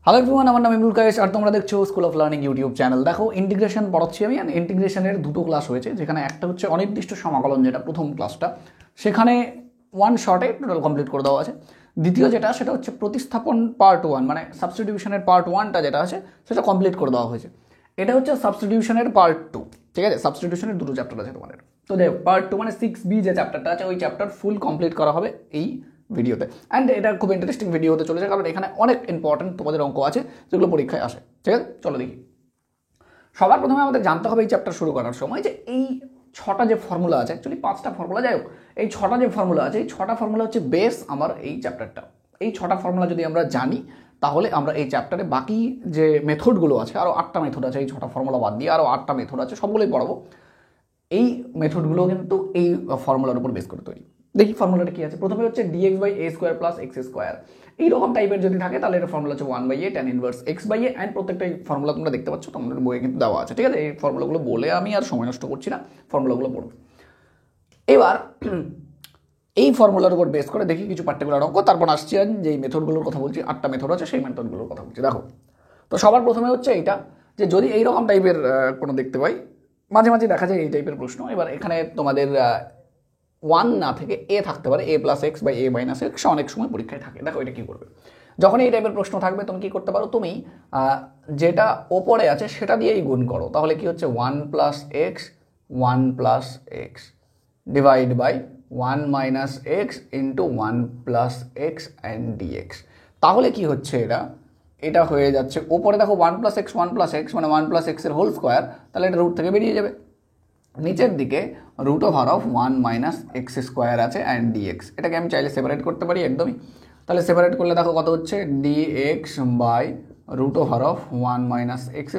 Hello everyone, আমার নাম ইমরুল কায়েস আর তোমরা দেখছো school of learning YouTube channel. দেখো, ইন্টিগ্রেশন পড়াচ্ছি আমি। ইন্টিগ্রেশনের দুটো ক্লাস হয়েছে, যেখানে একটা হচ্ছে অনির্দিষ্ট সমাকলন, যেটা প্রথম ক্লাসটা, সেখানে ওয়ান শর্টে টোটাল কমপ্লিট করে দেওয়া আছে। দ্বিতীয় যেটা, সেটা হচ্ছে প্রতিস্থাপন পার্ট ওয়ান, মানে সাবস্টিটিউশনের পার্ট ওয়ানটা যেটা আছে সেটা কমপ্লিট করে দেওয়া হয়েছে। এটা হচ্ছে সাবস্টিটিউশনের পার্ট টু, ঠিক আছে? সাবস্টিটিউশনের দুটো চ্যাপ্টার আছে তোমাদের। তো দেখো, পার্ট টু মানে 6B যে চ্যাপ্টারটা আছে, ওই চ্যাপ্টার ফুল কমপ্লিট করা হবে এই ভিডিওতে। অ্যান্ড এটা খুব ইন্টারেস্টিং ভিডিও হতে চলেছে, কারণ এখানে অনেক ইম্পর্টেন্ট তোমাদের অঙ্ক আছে যেগুলো পরীক্ষায় আসে, ঠিক আছে? চলো দেখি। সবার প্রথমে আমাদের জানতে হবে এই চ্যাপ্টার শুরু করার সময় যে এই ছটা যে ফর্মুলা আছে, অ্যাকচুয়ালি 5টা ফর্মুলা, যাই হোক, এই ছটা যে ফর্মুলা আছে, এই ছটা ফর্মুলা হচ্ছে বেস আমার এই চ্যাপ্টারটা। এই ছটা ফর্মুলা যদি আমরা জানি, তাহলে আমরা এই চ্যাপ্টারে বাকি যে মেথডগুলো আছে, আরও 8টা মেথড আছে, এই ছটা ফর্মুলা বাদ দিয়ে আরও 8টা মেথড আছে, সবগুলোই পড়াবো। এই মেথডগুলো কিন্তু এই ফর্মুলার উপর বেস করে তৈরি। দেখি ফর্মুলাটা কি আছে। প্রথমে হচ্ছে dx/a² + x²। এইরকম টাইপের যদি থাকে তাহলে এটা ফর্মুলা হচ্ছে 1/a tan inverse x/a। And প্রত্যেকটা ফর্মুলা তোমরা দেখতে পাচ্ছ, তোমাদের বইয়ে কিন্তু দেওয়া আছে, ঠিক আছে? এই ফর্মুলাগুলো বলে আমি আর সময় নষ্ট করছি না, ফর্মুলাগুলো পড়ো। এবার এই ফর্মুলার উপর বেস করে দেখি কিছু পার্টিকুলার অঙ্ক, তারপর আসছি আমি যেই মেথডগুলোর কথা বলছি, 8টা মেথড আছে, সেই মেথডগুলোর কথা বলছি। দেখো, তো সবার প্রথমে হচ্ছে এইটা, যে যদি এইরকম টাইপের কোনো দেখতে পাই, মাঝে মাঝে দেখা যায় এই টাইপের প্রশ্ন। এবার এখানে তোমাদের 1 না থেকে a থাকতে পারে, a+x/a-x, অনেক সময় পরীক্ষায় থাকে। দেখো এটা কী করবে, যখন এই টাইপের প্রশ্ন থাকবে তুমি কী করতে পারো, তুমি যেটা ওপরে আছে সেটা দিয়েই গুণ করো। তাহলে কি হচ্ছে 1+x divide by 1 - x × 1 + x and dx। তাহলে কি হচ্ছে, এটা হয়ে যাচ্ছে ওপরে দেখো 1+x মানে 1+x এর হোল স্কোয়ার, তাহলে এটা রুট থেকে বেরিয়ে যাবে। নিচের দিকে √1 - x² আছে অ্যান্ড dx। এটাকে আমি চাইলে সেপারেট করতে পারি একদমই। তাহলে সেপারেট করলে দেখো কত হচ্ছে, dx by √1 - x²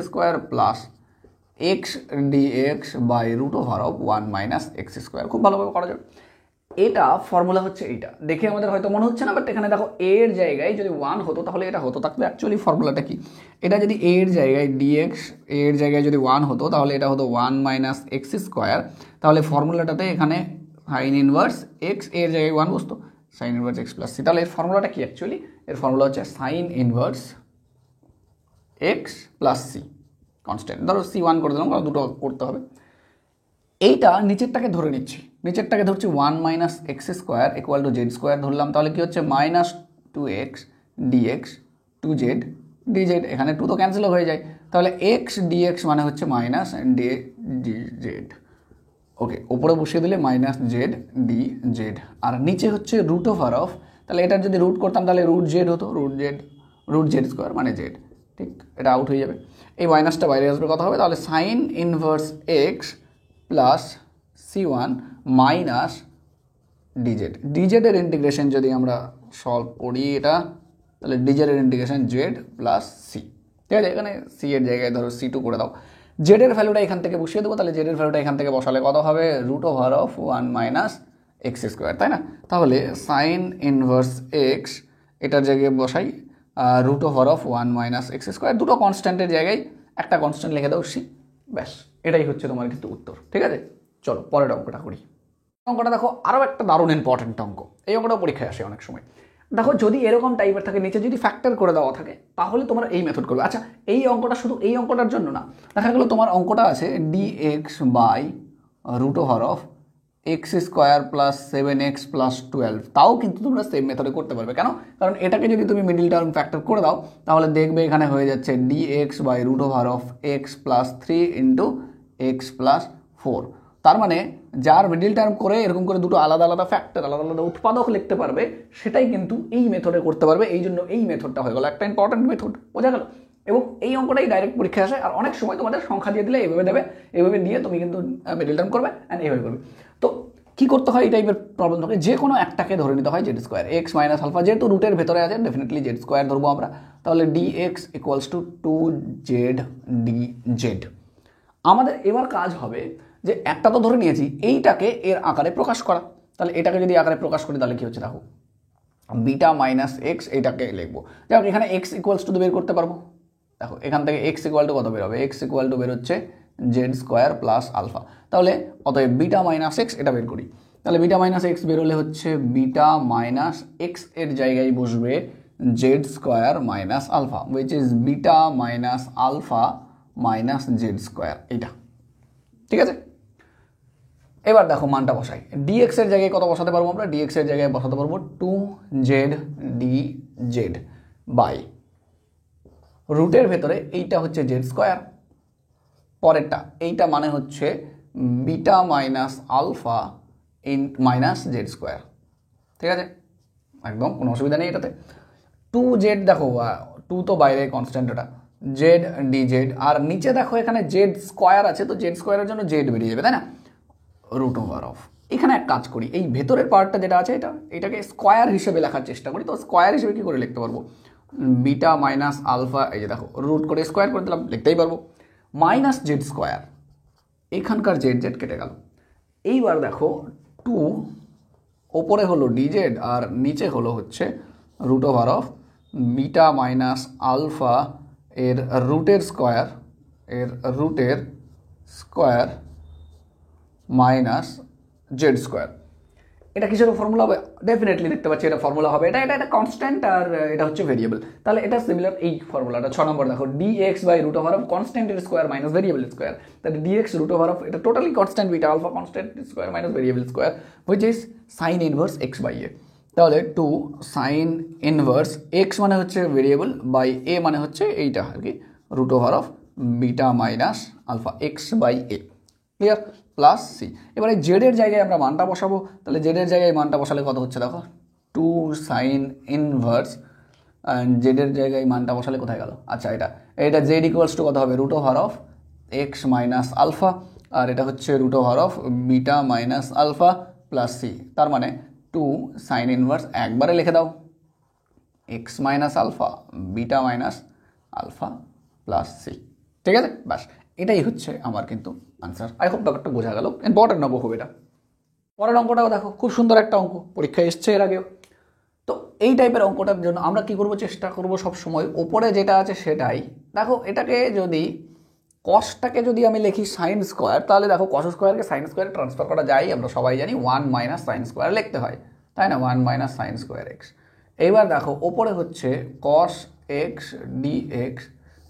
plus x dx by √1 - x²। খুব ভালোভাবে করা যাবে। এটা ফর্মুলা হচ্ছে এইটা। দেখে আমাদের হয়তো মনে হচ্ছে না, বাট এখানে দেখো এর জায়গায় যদি 1 হতো তাহলে এটা হতো। থাকলে অ্যাকচুয়ালি ফর্মুলাটা কি, এটা যদি এর জায়গায় dx এর জায়গায় যদি 1 হতো, তাহলে এটা হতো 1 - x²। তাহলে ফর্মুলাটাতে এখানে সাইন ইনভার্স x এর জায়গায় 1 বসতো, সাইন ইনভার্স x + c। তাহলে এর ফর্মুলাটা কি, অ্যাকচুয়ালি এর ফর্মুলা হচ্ছে sign inverse x + c constant. ধরো c1 করে দিলাম, কারণ দুটো করতে হবে। এইটা নিচেরটাকে ধরে নিচ্ছি, নিচেরটাকে ধরছি 1 - x² = z² ধরলাম। তাহলে কি হচ্ছে, -2x dx 2z dz, এখানে 2 তো ক্যান্সেল হয়ে যায়। তাহলে x dx মানে হচ্ছে -dz। ওকে, ওপরে বসিয়ে দিলে -z dz, আর নিচে হচ্ছে √, তাহলে এটার যদি রুট করতাম তাহলে √z হতো, √z² মানে z, ঠিক? এটা আউট হয়ে যাবে। এই মাইনাসটা বাইরে আসবে, কথা হবে। তাহলে sign inverse x plus c1 minus dz। dz এর ইন্টিগ্রেশন যদি আমরা সলভ করি এটা, তাহলে dz এর ইন্টিগ্রেশন z প্লাস c, ঠিক আছে? এখানে c এর জায়গায় ধরো c2 করে দাও। z এর ভ্যালুটা এখান থেকে বসিয়ে দেবো। তাহলে z এর ভ্যালুটা এখান থেকে বসালে কত হবে, √1 - x², তাই না? তাহলে সাইন ইনভার্স x এটার জায়গায় বসাই √1 - x², দুটো কনস্ট্যান্টের জায়গায় একটা কনস্ট্যান্ট লিখে দাও c, ব্যাস। এটাই হচ্ছে তোমার কিন্তু উত্তর, ঠিক আছে? চলো পরের অঙ্কটা করি। অঙ্কটা দেখো, আরও একটা দারুণ ইম্পর্টেন্ট অঙ্ক। এই অঙ্কটাও পরীক্ষায় আসে অনেক সময়। দেখো, যদি এরকম টাইপের থাকে, নিচে যদি ফ্যাক্টর করে দেওয়া থাকে, তাহলে তোমরা এই মেথড করবে। আচ্ছা, এই অঙ্কটা শুধু এই অঙ্কটার জন্য না, দেখা গেলো তোমার অঙ্কটা আছে dx বাই √x² + 7x + 12, তাও কিন্তু তোমরা সেম মেথডে করতে পারবে। কেন? কারণ এটাকে যদি তুমি মিডিল টার্ম ফ্যাক্টর করে দাও, তাহলে দেখবে এখানে হয়ে যাচ্ছে dx বাই √x + 3 × x + 4। তার মানে যার মিডিল টার্ম করে এরকম করে দুটো আলাদা আলাদা ফ্যাক্টর, আলাদা আলাদা উৎপাদক লিখতে পারবে, সেটাই কিন্তু এই মেথডে করতে পারবে। এই জন্য এই মেথডটা হয়ে গেল একটা ইম্পর্টেন্ট মেথড, বোঝা গেল? এবং এই অঙ্কটাই ডাইরেক্ট পরীক্ষা আসে। আর অনেক সময় তোমাদের সংখ্যা দিয়ে দিলে এইভাবে দেবে, এইভাবে দিয়ে তুমি কিন্তু মিডিল টার্ম করবে অ্যান্ড এইভাবে করবে। তো কী করতে হয়, এই টাইপের প্রবলেম থাকে, যে কোনো একটাকে ধরে নিতে হয় z²। x - α, যেহেতু রুটের ভেতরে আছে, ডেফিনেটলি z² ধরবো আমরা। তাহলে dx = 2z dz। আমাদের এবার কাজ হবে যে একটা তো ধরে নিয়েছি, এইটাকে এর আকারে প্রকাশ করা। তাহলে এটাকে যদি আকারে প্রকাশ করি, তাহলে কি হচ্ছে দেখো, বিটা মাইনাস x, এইটাকে লিখবো। যাই হোক, এখানে x = বের করতে পারবো। দেখো এখান থেকে x = কত বের হবে, x = বের হচ্ছে z² প্লাস আলফা। তাহলে অতএব বিটা মাইনাস x, এটা বের করি। তাহলে বিটা মাইনাস x বেরোলে হচ্ছে বিটা মাইনাস x এর জায়গায় বসবে z square minus alpha which is beta minus alpha minus z square, এইটা ঠিক আছে। এবার দেখো মানটা বসাই, ডিএক্স এর জায়গায় কত বসাতে পারবো আমরা, ডিএক্স এর জায়গায় বসাতে পারবো 2z dz বাই রুটের ভেতরে এইটা হচ্ছে জেড স্কোয়ার, পরেরটা এইটা মানে হচ্ছে beta minus alpha in minus z square, ঠিক আছে, একদম কোনো অসুবিধা নেই এটাতে। 2z দেখো 2 তো বাইরে কনস্ট্যান্ট, ওটা জেড ডিজেড, আর নিচে দেখো এখানে জেড স্কোয়ার আছে, তো জেড স্কোয়ারের জন্য জেড বেরিয়ে যাবে, তাই না, রুট ওভার অফ। এখানে এক কাজ করি, এই ভেতরের পার্টটা যেটা আছে এটাকে স্কোয়ার হিসেবে লেখার চেষ্টা করি। তো স্কোয়ার হিসেবে কী করে লিখতে পারবো, বিটা মাইনাস আলফা, এই যে দেখো রুট করে স্কোয়ার করে দিলাম, লিখতেই পারবো, মাইনাস জেড স্কোয়ার, এখানকার জেড জেড কেটে গেল। এইবার দেখো 2 ওপরে হলো ডিজেড আর নিচে হলো হচ্ছে root over of beta minus alpha এর রুটের স্কোয়ার মাইনাস জেড স্কোয়ার। এটা কিসের ফর্মুলা হবে, ডেফিনেটলি দেখতে পাচ্ছি এটা ফর্মুলা হবে, এটা কনস্ট্যান্ট আর এটা হচ্ছে ভেরিয়েবল, তাহলে এটা সিমিলার এই ফর্মুলাটা 6 নম্বর দেখো dx by root over of কনস্ট্যান্টের স্কোয়ার মাইনাস ভেরিয়েবলের স্কোয়ার, তাহলে ডিএক্স রুট ওভার অফ এটা totally constant beta alpha constant square minus variable square which is sine inverse x by a. তাহলে 2 সাইন ইনভার্স এক্স মানে হচ্ছে variable by এ মানে হচ্ছে এইটা আর কি root over of beta minus alpha x by a, clear, plus c. এবারে জেডের জায়গায় আমরা মানটা বসাবো, তাহলে জেডের জায়গায় মানটা বসালে কত হচ্ছে দেখো 2 সাইন ইনভার্স, জেডের জায়গায় মানটা বসালে কোথায় গেল, আচ্ছা এটা জেড ইকুয়ালস টু কত হবে root over of x minus alpha, আর এটা হচ্ছে root over of beta minus alpha plus c, তার মানে 2 সাইন ইনভার্স একবারে লিখে দাও x minus alpha beta minus alpha plus c, ঠিক আছে, ব্যাস এটাই হচ্ছে আমার কিন্তু আনসার। আই হোপ ব্যাপারটা বোঝা গেল, ইম্পর্টেন্ট অঙ্ক খুব এটা। পরের অঙ্কটাও দেখো খুব সুন্দর একটা অঙ্ক, পরীক্ষায় এসছে এর আগেও। তো এই টাইপের অঙ্কটার জন্য আমরা কি করব, চেষ্টা করব সবসময় ওপরে যেটা আছে সেটাই, দেখো এটাকে যদি কসটাকে যদি আমি লিখি সাইন স্কোয়ার, তাহলে দেখো কস স্কোয়ারকে সাইন স্কোয়ারে ট্রান্সফার করা যায়, আমরা সবাই জানি 1 মাইনাস সাইন স্কোয়ার লিখতে হয়, তাই না, 1 মাইনাস সাইন স্কোয়ার এক্স। এইবার দেখো ওপরে হচ্ছে cos x D x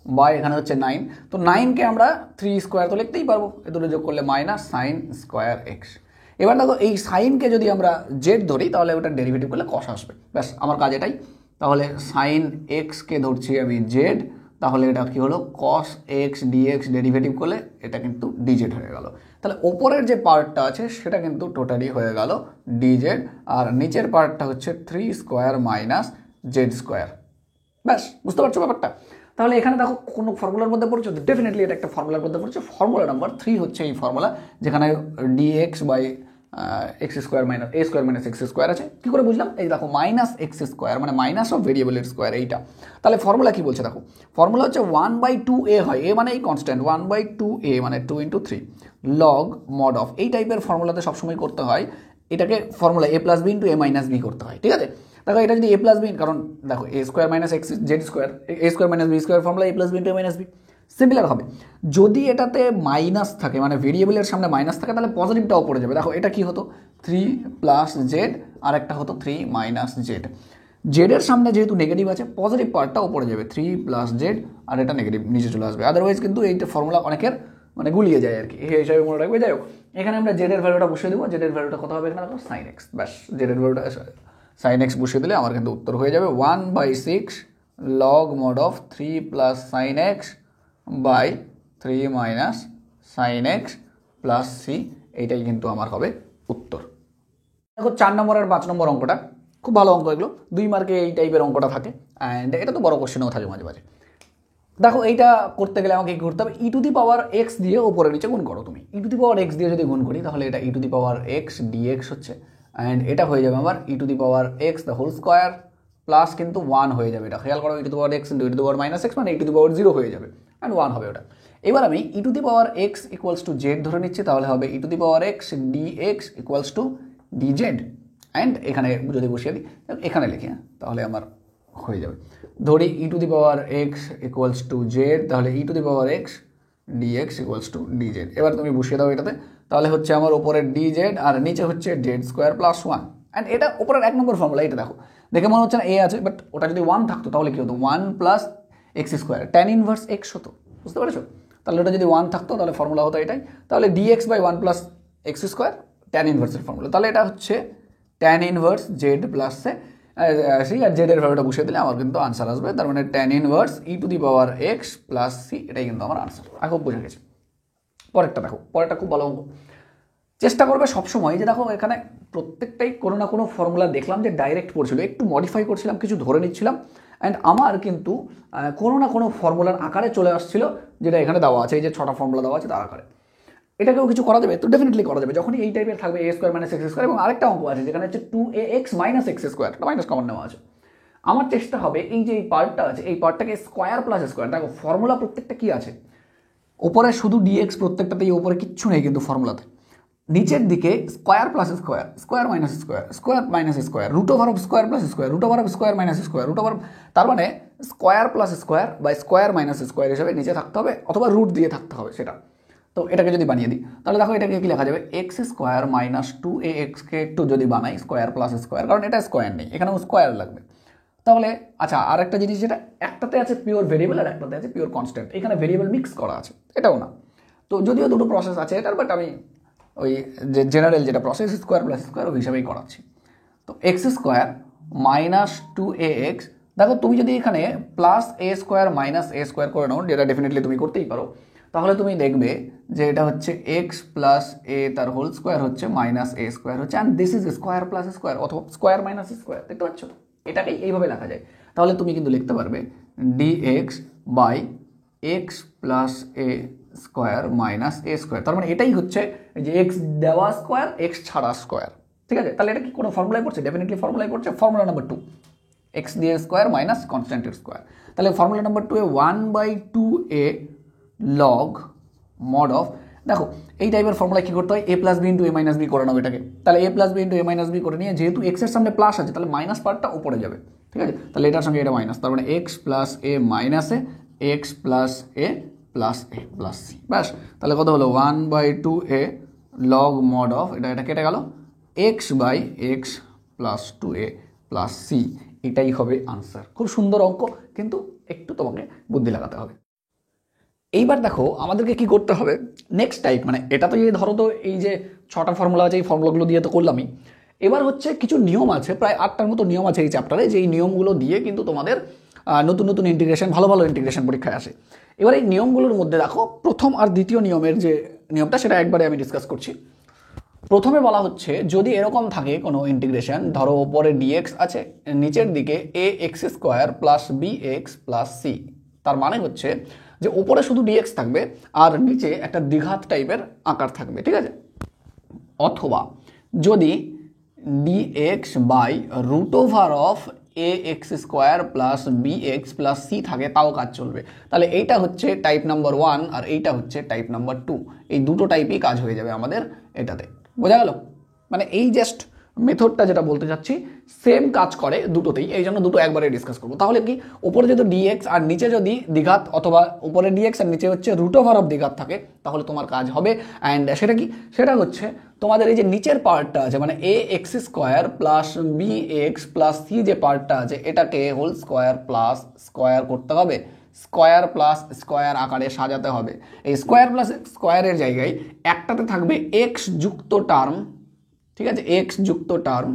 by এখানে হচ্ছে 9, তো 9কে আমরা 3 স্কোয়ার তো লিখতেই পারবো, এ দুটো যোগ করলে মাইনাস সাইন স্কোয়ার এক্স। এবার দেখো এই সাইনকে যদি আমরা জেড ধরি তাহলে ওটা ডেরিভেটিভ করলে কস আসবে, ব্যাস আমার কাজ এটাই। তাহলে সাইন এক্সকে ধরছি আমি জেড, তাহলে এটা কি হলো কস এক্স ডিএক্স, ডেরিভেটিভ করলে এটা কিন্তু ডিজেড হয়ে গেল। তাহলে ওপরের যে পার্টটা আছে সেটা কিন্তু টোটালি হয়ে গেল ডিজেড, আর নিচের পার্টটা হচ্ছে 3 স্কোয়ার মাইনাস জেড স্কোয়ার, ব্যাস বুঝতে পারছো ব্যাপারটা। তাহলে এখানে দেখো কোনো ফর্মুলার মধ্যে পড়ছো, ডেফিনেটলি এটা একটা ফর্মুলার মধ্যে পড়ছে, ফর্মুলা নাম্বার 3 হচ্ছে এই ফর্মুলা, যেখানে dx by x square minus a square minus x square আছে। কী করে বুঝলাম, এই দেখো মাইনাস এক্স স্কোয়ার মানে মাইনাস অফ ভেরিয়েবলের স্কোয়ার এইটা। তাহলে ফর্মুলা কি বলছে দেখো, ফর্মুলা হচ্ছে 1/2a হয়, এ মানে এই কনস্ট্যান্ট, 1/2a মানে 2 × 3 লগ মড অফ, এই টাইপের ফর্মুলাতে সবসময় করতে হয় এটাকে, formula a + b × a - b করতে হয়, ঠিক আছে। দেখো এটা যদি a + b, কারণ দেখো a square minus x z square, a square minus b square formula a + b × a - b similar হবে। যদি এটাতে মাইনাস থাকে মানে ভেরিয়েবলের সামনে মাইনাস থাকে তাহলে পজিটিভটাও পড়ে যাবে। দেখো এটা কি হতো 3 + জেড আর একটা হতো 3 - জেড, জেডের সামনে যেহেতু নেগেটিভ আছে পজিটিভ পার্টটাও পড়ে যাবে 3 + জেড, আর এটা নেগেটিভ নিচে চলে আসবে। আদারওয়াইজ কিন্তু এইটা ফর্মুলা অনেকের মানে গুলিয়ে যায় আর কি, এই হিসাবে মনে রাখবে। যাই হোক এখানে আমরা জেডের ভ্যালুটা বসিয়ে দেবো, জেডের ভ্যালুটা কত হবে এখানে দেখো সাইন এক্স, ব্যাস জেডের ভ্যালুটা সাইন এক্স বসিয়ে দিলে আমার কিন্তু উত্তর হয়ে যাবে 1/6 log mod of 3 + sine x by 3 - sine x plus c, এইটাই কিন্তু আমার হবে উত্তর। দেখো 4 নম্বর আর 5 নম্বর অঙ্কটা খুব ভালো অঙ্ক, এগুলো 2 মার্কে এই টাইপের অঙ্কটা থাকে, অ্যান্ড এটা তো বড় কোশ্চেনও থাকে মাঝে মাঝে। দেখো এইটা করতে গেলে আমাকে কী করতে হবে, e⁻x দিয়ে ওপরে নিচে গুণ করো তুমি, e⁻x দিয়ে যদি গুণ করি তাহলে এটা e⁻x dx হচ্ছে, অ্যান্ড এটা হয়ে যাবে আমার e⁻x the whole square plus কিন্তু 1 হয়ে যাবে, এটা খেয়াল করো e⁻x × e⁻−x মানে e⁻0 হয়ে যাবে, অ্যান্ড 1 হবে ওটা। এবার আমি e⁻x = z ধরে নিচ্ছি, তাহলে হবে e⁻x dx = dz, অ্যান্ড এখানে যদি বসিয়ে দিই এখানে লিখি, তাহলে আমার হয়ে যাবে। ধরি e⁻x = z, তাহলে e⁻x dx = dz। এবার তুমি বসিয়ে দাও এটাতে, তাহলে হচ্ছে আমার ওপরে dz আর নিচে হচ্ছে z² + 1, অ্যান্ড এটা ওপরের 1 নম্বর ফর্মুলা। এটা দেখো দেখে মনে হচ্ছে না এ আছে, বাট ওটা যদি 1 থাকতো তাহলে কী হতো 1 plus x square tan inverse x হতো, বুঝতে পেরেছো? তাহলে ওটা যদি 1 থাকতো তাহলে ফর্মুলা হতো এটাই, তাহলে dx by 1 plus x square tan ইনভার্সের ফর্মুলা। তাহলে এটা হচ্ছে tan inverse z plus c, আর জেডের ভ্যালুটা বসিয়ে দিলে আমার কিন্তু আনসার আসবে, তার মানে tan inverse e to the power x plus c, এটাই কিন্তু আমার আনসার। আই হোপ বোঝা গেছে। পরেরটা দেখো, পরেরটা খুব ভালো অঙ্ক। চেষ্টা করবে সবসময় যে দেখো এখানে প্রত্যেকটাই কোনো না কোনো ফর্মুলা দেখলাম যে ডাইরেক্ট পড়ছিল, একটু মডিফাই করছিলাম, কিছু ধরে নিচ্ছিলাম, অ্যান্ড আমার কিন্তু কোনো না কোনো ফর্মুলার আকারে চলে আসছিল, যেটা এখানে দেওয়া আছে, এই যে 6টা ফর্মুলা দেওয়া আছে তার আকারে। এটাকেও কিছু করা যাবে, তো ডেফিনেটলি করা যাবে যখনই এই টাইপের থাকবে এ স্কোয়ার মাইনাস এক্স স্কোয়ার, এবং আরেকটা অঙ্ক আছে যেখানে হচ্ছে 2ax minus x square, minus common নেওয়া আছে। আমার চেষ্টা হবে এই যে এই পার্টটা আছে এই পার্টটাকে স্কোয়ার প্লাস স্কোয়ার, দেখো ফর্মুলা প্রত্যেকটা কি আছে, ওপরে শুধু ডিএক্স, প্রত্যেকটাতেই ওপরে কিচ্ছু নেই কিন্তু ফর্মুলাতে, নিচের দিকে square plus square, square minus square, square minus square, root over of square plus square, root over of square minus square, root over, তার মানে স্কোয়ার প্লাস স্কোয়ার বা স্কোয়ার মাইনাস স্কোয়ার হিসেবে নিচে থাকতে হবে, অথবা রুট দিয়ে থাকতে হবে সেটা। তো এটাকে যদি বানিয়ে দিই তাহলে দেখো এটাকে কি লেখা যাবে, এক্স স্কোয়ার মাইনাস 2ax-কে একটু যদি বানাই স্কোয়ার প্লাস স্কোয়ার, কারণ এটা স্কোয়ার নেই, এখানেও স্কোয়ার লাগবে। তাহলে আচ্ছা, আর একটা জিনিস যেটা একটাতে আছে পিওর ভেরিয়েবল আর একটাতে আছে পিওর কনস্ট্যান্ট, এখানে ভেরিয়েবল মিক্স করা আছে, এটাও না। তো যদিও দুটো প্রসেস আছে এটার, বাট আমি ওই যে জেনারেল যেটা প্রসেস স্কোয়ার প্লাস স্কোয়ার ওই হিসাবেই করাচ্ছি। তো এক্স স্কোয়ার মাইনাস 2ax, দেখো তুমি যদি এখানে plus a square minus a square করে নাও, যেটা ডেফিনেটলি তুমি করতেই পারো, তাহলে তুমি দেখবে যে এটা হচ্ছে এক্স প্লাস এ তার হোল স্কোয়ার হচ্ছে মাইনাস এ স্কোয়ার হচ্ছে, and this is square plus square অথবা স্কোয়ার মাইনাস স্কোয়ার, দেখতে পাচ্ছ? এটাকেই এইভাবে লেখা যায়। তাহলে তুমি কিন্তু লিখতে পারবে dx by x plus a square minus a square, তার মানে এটাই হচ্ছে যে এক্স দেওয়া স্কোয়ার এক্স ছাড়া স্কোয়ার, ঠিক আছে? তাহলে এটা কি কোনো ফর্মুলায় পড়ছে? ডেফিনেটলি ফর্মুলায় পড়ছে, ফর্মুলা নাম্বার 2 এক্স দিয়ে স্কোয়ার মাইনাস কনস্ট্যান্টের স্কোয়ার। তাহলে formula number 2 A 1/2a log mod of, দেখো এই টাইপের ফর্মুলা কি করতে হয়, এ প্লাস বি ইন্টু এ মাইনাস বি করে নাও এটাকে। তাহলে এ প্লাস বি ইন্টু এ মাইনাস বি করে নিয়ে, যেহেতু এক্সের সামনে প্লাস আছে তাহলে মাইনাস পার্টটা উপরে যাবে, ঠিক আছে? তাহলে এটার সঙ্গে এটা মাইনাস, তার মানে এক্স প্লাস এ মাইনাস এ এক্স প্লাস এ প্লাস এ প্লাস সি, ব্যাস। তাহলে কত হলো 1/2a লগ মড অফ, এটা কেটে গেল, x by x plus 2a plus c, এটাই হবে আনসার। খুব সুন্দর অঙ্ক, কিন্তু একটু তোমাকে বুদ্ধি লাগাতে হবে। এইবার দেখো আমাদেরকে কি করতে হবে নেক্সট টাইপ, মানে এটা তো এই ধরো তো এই যে 6টা ফর্মুলা আছে এই ফর্মুলাগুলো দিয়ে তো করলামই, এবার হচ্ছে কিছু নিয়ম আছে, প্রায় 8টার মতো নিয়ম আছে এই চ্যাপ্টারে, যে এই নিয়মগুলো দিয়ে কিন্তু তোমাদের নতুন নতুন ইন্টিগ্রেশন, ভালো ভালো ইন্টিগ্রেশন পরীক্ষায় আসে। এবার এই নিয়মগুলোর মধ্যে দেখো প্রথম আর দ্বিতীয় নিয়মের যে নিয়মটা সেটা একবারে আমি ডিসকাস করছি। প্রথমে বলা হচ্ছে যদি এরকম থাকে কোনো ইন্টিগ্রেশন, ধরো ওপরে ডিএক্স আছে, নিচের দিকে a x square plus b x plus c, তার মানে হচ্ছে যে ওপরে শুধু ডিএক্স থাকবে আর নিচে একটা দ্বিঘাত টাইপের আকার থাকবে, ঠিক আছে? অথবা যদি dx by root over of a x square plus b x plus c থাকে, তাও কাজ চলবে। তাহলে এইটা হচ্ছে টাইপ নাম্বার 1 আর এইটা হচ্ছে টাইপ নাম্বার 2, এই দুটো টাইপই কাজ হয়ে যাবে আমাদের এটাতে, বোঝা গেল? মানে এই জাস্ট মেথডটা যেটা বলতে চাচ্ছি সেম কাজ করে দুটোতেই, এই জন্য দুটো একবারে ডিসকাস করবো। তাহলে কি ওপরে যদি ডিএক্স আর নিচে যদি দ্বিঘাত, অথবা উপরে ডিএক্স আর নিচে হচ্ছে রুট ওভার অফ দ্বিঘাত থাকে, তাহলে তোমার কাজ হবে। অ্যান্ড সেটা কি, সেটা হচ্ছে তোমাদের এই যে নিচের পার্টটা আছে, মানে a x square plus b x plus c যে পার্টটা আছে, এটাকে হোল স্কোয়ার প্লাস স্কোয়ার করতে হবে, স্কোয়ার প্লাস স্কোয়ার আকারে সাজাতে হবে। এই স্কোয়ার প্লাস স্কোয়ারের জায়গায় একটাতে থাকবে এক্স যুক্ত টার্ম, ঠিক আছে, এক্স যুক্ত টার্ম,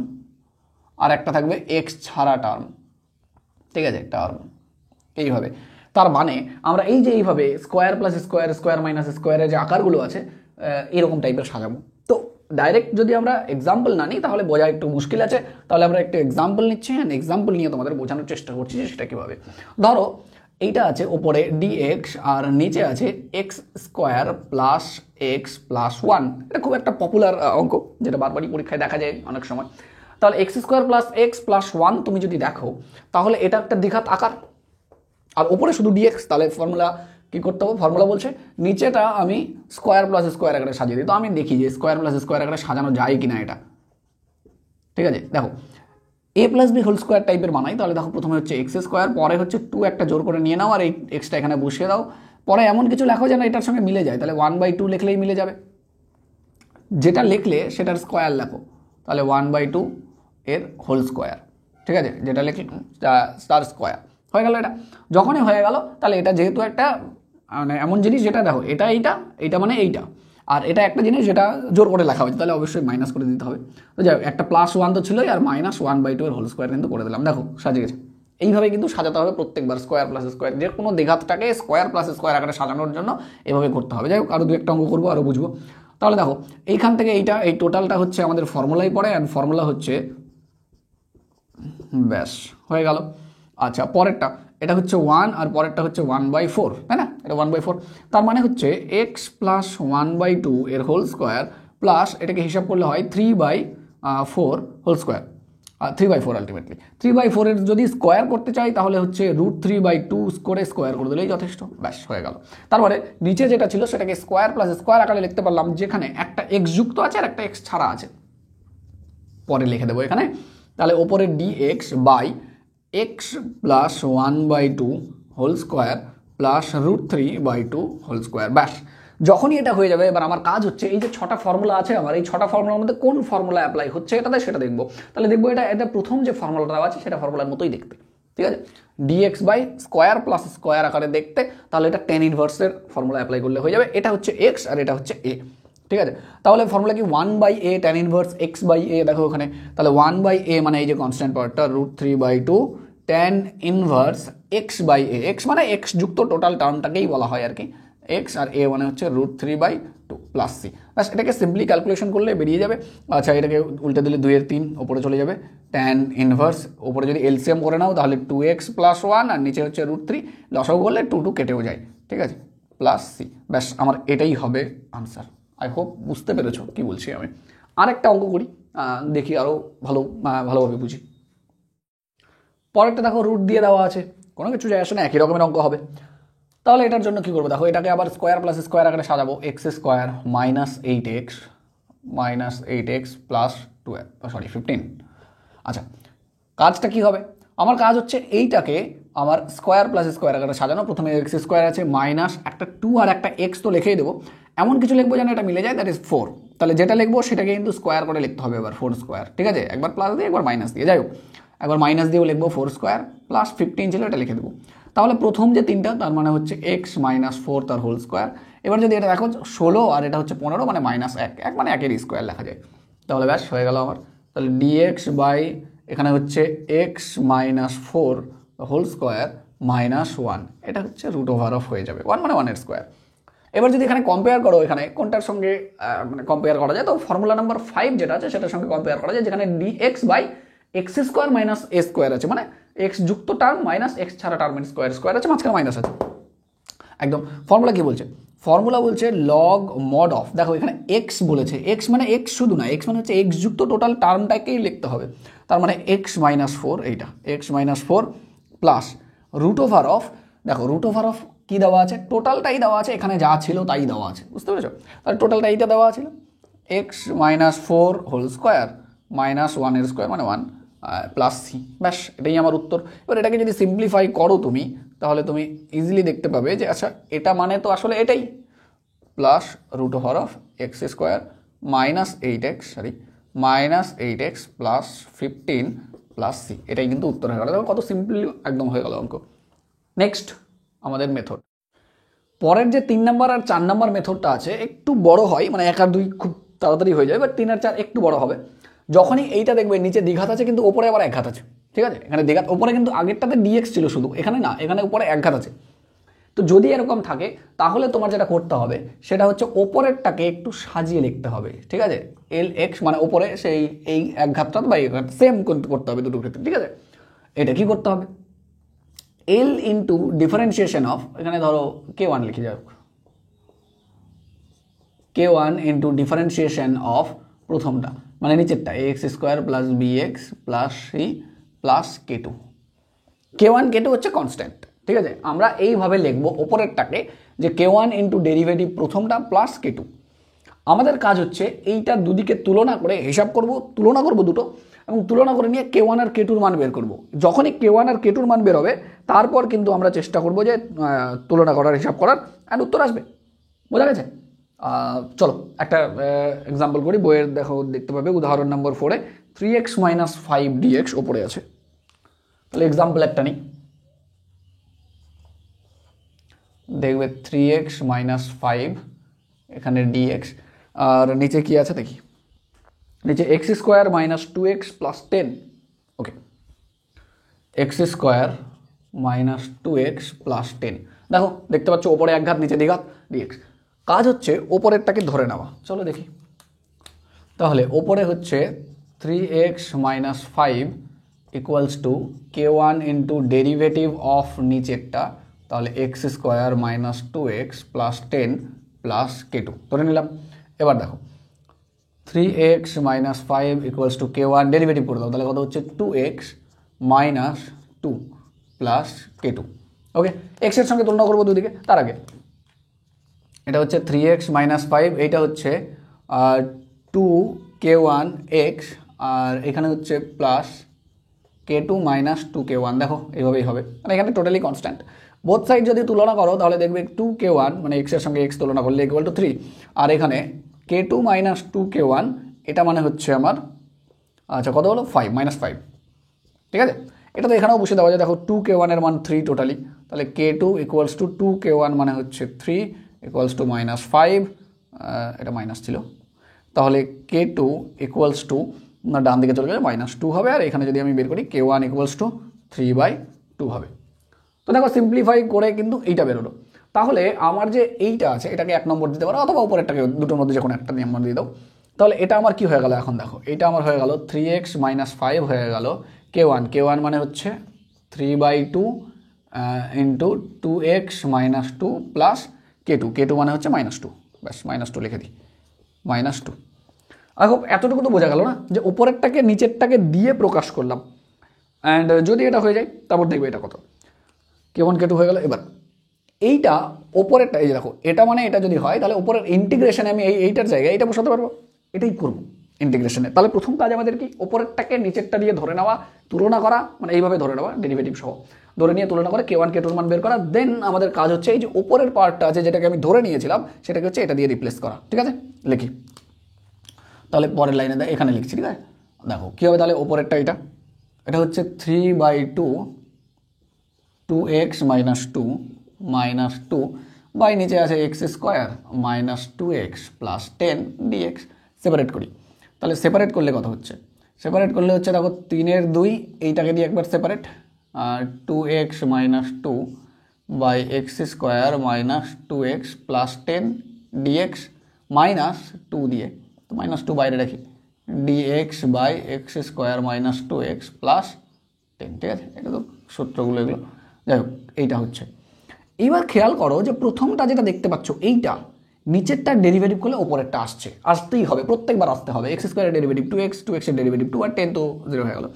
আর একটা থাকবে এক্স ছাড়া টার্ম, ঠিক আছে, টার্ম এইভাবে। তার মানে আমরা এই যে এইভাবে square plus square, square minus স্কোয়ারের যে আকারগুলো আছে এরকম টাইপের সাজাবো। তো ডাইরেক্ট যদি আমরা এক্সাম্পল না নিই তাহলে বোঝা একটু মুশকিল আছে, তাহলে আমরা একটু এক্সাম্পল নিচ্ছি, হ্যাঁ এক্সাম্পল নিয়ে তোমাদের বোঝানোর চেষ্টা করছি যে সেটা কীভাবে। ধরো এইটা আছে ওপরে ডিএক্স আর নিচে আছে x square plus x plus 1, এটা খুব একটা পপুলার অঙ্ক যেটা বারবারই পরীক্ষায় দেখা যায় অনেক সময়। তাহলে x square plus x plus 1 তুমি যদি দেখো তাহলে এটা একটা দ্বিঘাত আকার, আর ওপরে শুধু ডিএক্স, তাহলে ফর্মুলা কি করতে হবে, ফর্মুলা বলছে নিচেটা আমি স্কোয়ার প্লাস স্কোয়ার আকারে সাজিয়ে দিই। তো আমি দেখি যে স্কোয়ার প্লাস স্কোয়ার আকারে সাজানো যায় কিনা এটা, ঠিক আছে? দেখো এ প্লাস বি হোল স্কোয়ার টাইপের বানাই, তাহলে দেখো প্রথমে হচ্ছে এক্স স্কোয়ার, পরে হচ্ছে 2 একটা জোর করে নিয়ে নাও আর এই এক্সটা এখানে বসিয়ে দাও, পরে এমন কিছু লেখো যেন এটার সঙ্গে মিলে যায়, তাহলে 1/2 লিখলেই মিলে যাবে, যেটা লিখলে সেটার স্কোয়ার লেখো, তাহলে 1/2 এর হোল স্কোয়ার, ঠিক আছে, যেটা লিখলাম তার স্কোয়ার হয়ে গেল। এটা যখনই হয়ে গেল তাহলে এটা যেহেতু একটা মানে এমন জিনিস যেটা দেখো এটা এইটা মানে এইটা, আর এটা একটা জিনিস যেটা জোর করে লেখা হয়েছে, তাহলে অবশ্যই মাইনাস করে দিতে হবে। তো যাই হোক, একটা +1 তো ছিলই, আর -1/2 এর হোল স্কোয়ার কিন্তু করে দিলাম। দেখো সাজে গেছে। এইভাবে কিন্তু সাজাতে হবে প্রত্যেকবার, স্কোয়ার প্লাস স্কোয়ার, যে কোনো দ্বিঘাতটাকে স্কোয়ার প্লাস স্কোয়ার আকারে সাজানোর জন্য এভাবে করতে হবে। যাই হোক, আরও দু একটা অঙ্ক করবো, আরও বুঝবো। তাহলে দেখো এইখান থেকে এই টোটালটা হচ্ছে আমাদের ফর্মুলাই পড়ে, অ্যান্ড ফর্মুলা হচ্ছে, ব্যাস হয়ে গেল। আচ্ছা, পরেরটা এটা হচ্ছে 1 আর পরেরটা হচ্ছে 1/4, তাই না? এটা 1/4, তার মানে হচ্ছে x + 1/2 এর হোল স্কোয়ার প্লাস এটাকে হিসাব করলে হয় 3/4 হোল স্কোয়ার, 3/4 আলটিমেটলি 3/4 এর যদি স্কোয়ার করতে চাই তাহলে হচ্ছে √3/2 করে স্কোয়ার করে দিলেই যথেষ্ট, ব্যাস হয়ে গেল। তারপরে নিচে যেটা ছিল সেটাকে স্কোয়ার প্লাস স্কোয়ার আকারে লিখতে পারলাম, যেখানে একটা x যুক্ত আছে আর একটা x ছাড়া আছে, পরে লিখে দেবো এখানে। তাহলে ওপরে dx by x + 1/2 whole square plus √3/2 whole square, ব্যাস। যখনই এটা হয়ে যাবে, এবার আমার কাজ হচ্ছে এই যে 6টা ফর্মুলা আছে আমার, এই 6টা ফর্মুলার মধ্যে কোন ফর্মুলা অ্যাপ্লাই হচ্ছে এটাতে, সেটা দেখবো। তাহলে দেখবো এটা প্রথম যে ফর্মুলাটা আছে সেটা ফর্মুলার মতোই দেখতে, ঠিক আছে? dx by square plus square আকারে দেখতে, তাহলে এটা tan ইনভার্সের ফর্মুলা অ্যাপ্লাই করলে হয়ে যাবে। এটা হচ্ছে x আর এটা হচ্ছে a, ঠিক আছে? তাহলে ফর্মুলা কি 1/a tan ইনভার্স x/a, দেখো ওখানে, তাহলে 1/a মানে এই যে কনস্ট্যান্ট পাওয়ারটা √3/2 tan ইনভার্স x/a, x মানে x যুক্ত টোটাল টার্মটাকেই বলা হয় আর কি, x আর a মানে হচ্ছে √3/2 প্লাস c, ব্যাস। এটাকে সিম্পলি ক্যালকুলেশন করলে বেরিয়ে যাবে। আচ্ছা, এটাকে উল্টে দিলে 2/3 ওপরে চলে যাবে, tan ইনভার্স ওপরে যদি এলসিএম করে নাও তাহলে 2x + 1 আর নিচে হচ্ছে √3, লসাগু করলে 2 কেটেও যায়, ঠিক আছে, প্লাস c, ব্যাস। আমার এটাই হবে আনসার। আই হোপ বুঝতে পেরেছো কি বলছি আমি। আরেকটা অঙ্ক করি, দেখি আরও ভালোভাবে বুঝি। পরেরটা দেখো রুট দিয়ে দেওয়া আছে, কোনো কিছু যায় আসে না, একই রকমের অঙ্ক হবে। তাহলে এটার জন্য কি করবো, দেখো এটাকে আবার স্কোয়ার প্লাস স্কোয়ার আকারে সাজাবো, x² - 8x প্লাস 15। আচ্ছা, কাজটা কি হবে, আমার কাজ হচ্ছে এইটাকে আমার স্কোয়ার প্লাস স্কোয়ার আকারে সাজানো। প্রথমে x² আছে মাইনাস একটা 2 আর একটা x তো লিখেই দেবো, এমন কিছু লিখবো যেন এটা মিলে যায়, দ্যাট ইজ 4। তাহলে যেটা লিখবো সেটাকে কিন্তু স্কোয়ার করে লিখতে হবে এবার, 4 স্কোয়ার, ঠিক আছে? একবার প্লাস দিয়ে একবার মাইনাস দিয়ে, যাই হোক, একবার মাইনাস দিয়েও লিখবো 4 স্কোয়ার প্লাস 15 ছিল, এটা লিখে দেবো। তাহলে প্রথম যে তিনটা, তার মানে হচ্ছে x - 4 তার হোল স্কোয়ার। এবার যদি এটা দেখো 16 আর এটা হচ্ছে 15 মানে -1 মানে 1 এর স্কোয়ার লেখা যায়, তাহলে ব্যাস হয়ে গেল আমার। তাহলে dx বাই এখানে হচ্ছে x - 4 হোল স্কোয়ার -1, এটা হচ্ছে √ওভার হয়ে যাবে 1 মানে 1 এর স্কোয়ার। এবার যদি এখানে কম্পেয়ার করো, এখানে কোনটার সঙ্গে মানে কম্পেয়ার করা যায়, তো ফর্মুলা নাম্বার 5 যেটা আছে সেটার সঙ্গে কম্পেয়ার করা যায়, যেখানে dx by x² - a square আছে, মানে x যুক্ত টার্ম মাইনাস x ছাড়া টার্মের স্কোয়ার আছে, মাঝখানে মাইনাস আছে একদম। ফর্মুলা কি বলছে, ফর্মুলা বলছে লগ মড অফ, দেখো এখানে x বলেছে, x মানে x শুধু না, x মানে হচ্ছে x যুক্ত টোটাল টার্মটাকেই লিখতে হবে, তার মানে x - 4, এইটা x - 4 প্লাস √ওভার, দেখো √ওভার কি দেওয়া আছে, টোটালটাই দেওয়া আছে, এখানে যা ছিল তাই দেওয়া আছে, বুঝতে পেরেছো? তাহলে টোটালটা এইটা দেওয়া ছিল, x - 4 হোল স্কোয়ার -1 এর স্কোয়ার মানে 1 প্লাস c, ব্যাস এটাই আমার উত্তর। এবার এটাকে যদি সিম্পলিফাই করো তুমি, তাহলে তুমি ইজিলি দেখতে পাবে যে আচ্ছা এটা মানে তো আসলে এটাই, plus √over x² -8x plus 15 plus c, এটাই কিন্তু উত্তর হয়ে গেল। দেখো কত সিম্পলি একদম হয়ে গেল অঙ্ক। নেক্সট আমাদের মেথড, পরের যে 3 নম্বর আর 4 নম্বর মেথডটা আছে একটু বড় হয়, মানে 1 আর 2 খুব তাড়াতাড়ি হয়ে যায়, বাট 3 আর 4 একটু বড় হবে। যখনই এইটা দেখবে নিচে দ্বিঘাত আছে কিন্তু ওপরে আবার একঘাত আছে, ঠিক আছে? এখানে দ্বিঘাত ওপরে কিন্তু আগেরটাতে dx ছিল শুধু, এখানে না, এখানে উপরে একঘাত আছে। তো যদি এরকম থাকে তাহলে তোমার যেটা করতে হবে সেটা হচ্ছে ওপরেরটাকে একটু সাজিয়ে লিখতে হবে, ঠিক আছে? lx মানে ওপরে সেই এই একঘাতটা বা সেম করতে হবে দুটো ক্ষেত্রে, ঠিক আছে? এটা কি করতে হবে, l ইন্টু ডিফারেন্সিয়েশন অফ, এখানে ধরো k1 লিখে যাও, k1 ইন্টু ডিফারেন্সিয়েশন অফ প্রথমটা মানে নিচেরটা ax² plus bx plus c plus k2, k1 k2 হচ্ছে কনস্ট্যান্ট, ঠিক আছে? আমরা এইভাবে লিখবো ওপরেরটাকে যে k1 ইন্টু ডেরিভেটিভ প্রথমটা প্লাস k2। আমাদের কাজ হচ্ছে এইটা দুদিকে তুলনা করে হিসাব করব, তুলনা করব দুটো, এবং তুলনা করে নিয়ে k1 আর k2 মান বের করব। যখনই k1 আর k2 মান বের হবে তারপর কিন্তু আমরা চেষ্টা করব যে তুলনা করার হিসাব করার, আর উত্তর আসবে। বোঝা গেছে? চলো একটা এক্সাম্পল করি, বইয়ের দেখতে পাবে উদাহরণ নম্বর 4-এ 3x - 5 dx ওপরে আছে, তাহলে এক্সাম্পল একটা নিই, দেখবে 3x মাইনাস 5 এখানে dx, আর নিচে কি আছে দেখি, নিচে x square minus 2x plus 10। Okay, x square minus 2x plus 10। দেখো দেখতে পাচ্ছ ওপরে এক ঘাত নিচে দ্বিঘাত dx। কাজ হচ্ছে ওপরেরটাকে ধরে নেওয়া, চলো দেখি। তাহলে ওপরে হচ্ছে 3x minus 5 equals two k1 into derivative of নিচেরটা, তাহলে x square minus 2x plus 10 plus k2 ধরে নিলাম। এবার দেখো 3x minus 5 equals two k1 derivative করে দাও, তাহলে কত হচ্ছে 2x মাইনাস 2 প্লাস k2। ওকে, এক্সের সঙ্গে তুলনা করবো দুদিকে। তার আগে এটা হচ্ছে 3x মাইনাস 5, এইটা হচ্ছে 2k1x, আর এখানে হচ্ছে প্লাস k2 মাইনাস 2k1। দেখো এইভাবেই হবে, মানে এখানে টোটালি কনস্ট্যান্ট। বোথ সাইড যদি তুলনা করো তাহলে দেখবে 2k1 মানে এক্সের সঙ্গে এক্স তুলনা করলে ইকুয়াল টু 3, আর এখানে k2 মাইনাস 2k1 এটা মানে হচ্ছে আমার, আচ্ছা কত হলো 5 মাইনাস 5। ঠিক আছে, এটা তো এখানেও বসে দেওয়া যায়। দেখো 2k1 এর মান 3 টোটালি, তাহলে k2 ইকুয়ালস টু 2k1 মানে হচ্ছে 3 ইকুয়ালস টু মাইনাস 5, এটা মাইনাস ছিল, তাহলে k2 ইকুয়ালস টু ডান দিকে চলে গেলে মাইনাস 2 হবে, আর এখানে যদি আমি বের করি k1 ইকুয়ালস টু 3/2 হবে। তো দেখো সিম্পলিফাই করে কিন্তু এইটা বেরোলো। তাহলে আমার যে এইটা আছে এটাকে 1 নম্বর দিতে পারো, অথবা উপরেরটাকে দুটোর মধ্যে যে কোনো একটা নম্বর দিয়ে দাও। তাহলে এটা আমার কি হয়ে গেল, এখন দেখো এটা আমার হয়ে গেল 3x মাইনাস 5 হয়ে গেল k1 মানে হচ্ছে 3/2 into 2x minus 2 plus k2 মানে হচ্ছে মাইনাস 2, ব্যাস মাইনাস 2 লিখে দিই, মাইনাস 2। এখন এতটুকু তো বোঝা গেল না, যে উপরেরটাকে নিচেরটাকে দিয়ে প্রকাশ করলাম, অ্যান্ড যদি এটা হয়ে যায় তারপর দেখবে এটা কত, k1 হয়ে গেল। এবার এইটা ওপরেরটা, এই যে দেখো এটা মানে এটা যদি হয় তাহলে উপরের ইন্টিগ্রেশনে আমি এইটার জায়গায় এইটা বসাতে পারবো, এটাই করবো ইন্টিগ্রেশনে। তাহলে প্রথম কাজ আমাদের কি, ওপরেরটাকে নিচেরটা দিয়ে ধরে নেওয়া, তুলনা করা, মানে এইভাবে ধরে নেওয়া ডেরিভেটিভ সহ ধরে নিয়ে তুলনা করে k1 মান বের করা। দেন আমাদের কাজ হচ্ছে এই যে উপরের পার্টটা আছে যেটাকে আমি ধরে নিয়েছিলাম সেটাকে হচ্ছে এটা দিয়ে রিপ্লেস করা। ঠিক আছে, লিখি তাহলে পরের লাইনে এখানে লিখছি। ঠিক আছে, দেখো কী হবে তাহলে ওপরেরটা, এটা হচ্ছে 3/2 2x মাইনাস 2 মাইনাস 2 বাই নিচে আছে x square minus 2x plus 10 dx। Separate করি, তাহলে সেপারেট করলে কত হচ্ছে, সেপারেট করলে হচ্ছে দেখো 3/2 এইটাকে দিয়ে একবার সেপারেট, আর 2x minus 2 by x square minus 2x plus 10 dx minus 2 দিয়ে, তো মাইনাস 2 বাইরে রাখি, dx by x square minus 2x plus 10। ঠিক আছে, এটা তো সূত্রগুলো এগুলো, যাই হোক এইটা হচ্ছে। এইবার খেয়াল করো যে প্রথমটা যেটা দেখতে পাচ্ছ এইটা নিচেরটা ডেরিভেটিভ করলে ওপরেরটা আসতেই হবে, প্রত্যেকবার আসতে হবে। এক্স স্কোয়ারের ডেরিভেটিভ 2x এর ডেরিভেটিভ 2 আর 10 তো 0 হয়ে গেল।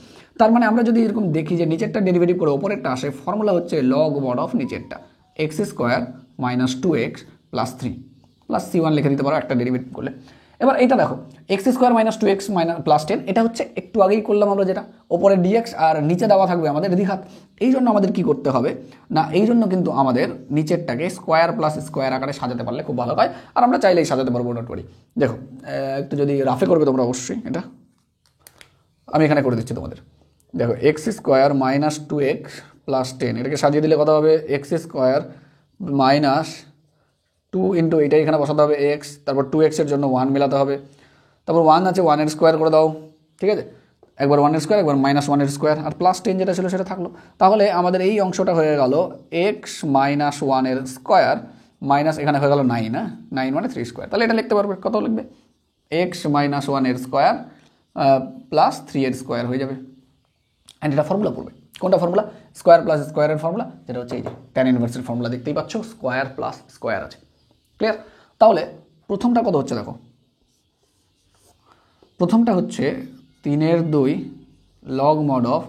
তার মানে আমরা যদি এরকম দেখি যে নিচেরটা ডেরিভেটিভ করে ওপরেরটা আসে, ফর্মুলা হচ্ছে লগ মড অফ নিচেরটা x square minus 2x plus 3 plus c1 লিখে দিতে পারো একটা ডেরিভেটিভ করলে। এবার এটা দেখো x square minus 2x plus 10, এটা হচ্ছে একটু আগেই করলাম আমরা, যেটা ওপরে dx আর নিচে দেওয়া থাকবে আমাদের দ্বিঘাত। এই জন্য আমাদের কি করতে হবে না, এই জন্য কিন্তু আমাদের নিচেরটাকে স্কোয়ার প্লাস স্কোয়ার আকারে সাজাতে পারলে খুব ভালো হয়, আর আমরা চাইলেই সাজাতে পারবো নোট করি। দেখো একটু যদি রাফে করবে তোমরা অবশ্যই, এটা আমি এখানে করে দিচ্ছি তোমাদের। দেখো x square minus 2x plus 10, এটাকে সাজিয়ে দিলে কত হবে, এক্স স্কোয়ার মাইনাস 2 ইন্টু এইটা এখানে বসাতে হবে x, তারপর 2x এর জন্য 1 মেলাতে হবে, তারপর 1 আছে 1 এর স্কোয়ার করে দাও। ঠিক আছে, একবার 1 এর স্কোয়ার একবার মাইনাস 1 এর স্কোয়ার, আর প্লাস 10 যেটা ছিল সেটা থাকলো। তাহলে আমাদের এই অংশটা হয়ে গেল x মাইনাস 1 এর স্কোয়ার মাইনাস এখানে হয়ে গেল 9, না 9 মানে 3 স্কোয়ার। তাহলে এটা লিখতে পারবে, কত লিখবে, x মাইনাস 1 এর স্কোয়ার প্লাস 3 এর স্কোয়ার হয়ে যাবে। অ্যান্ড এটা ফর্মুলা পড়বে, কোনটা ফর্মুলা, স্কোয়ার প্লাস স্কোয়ারের ফর্মুলা, যেটা হচ্ছে এই যে ট্যান ইনভার্সের ফর্মুলা, দেখতেই পাচ্ছ স্কোয়ার প্লাস স্কোয়ার আছে। ক্লিয়ার, তাহলে প্রথমটা কত হচ্ছে দেখো, প্রথমটা হচ্ছে 3/2 log mod of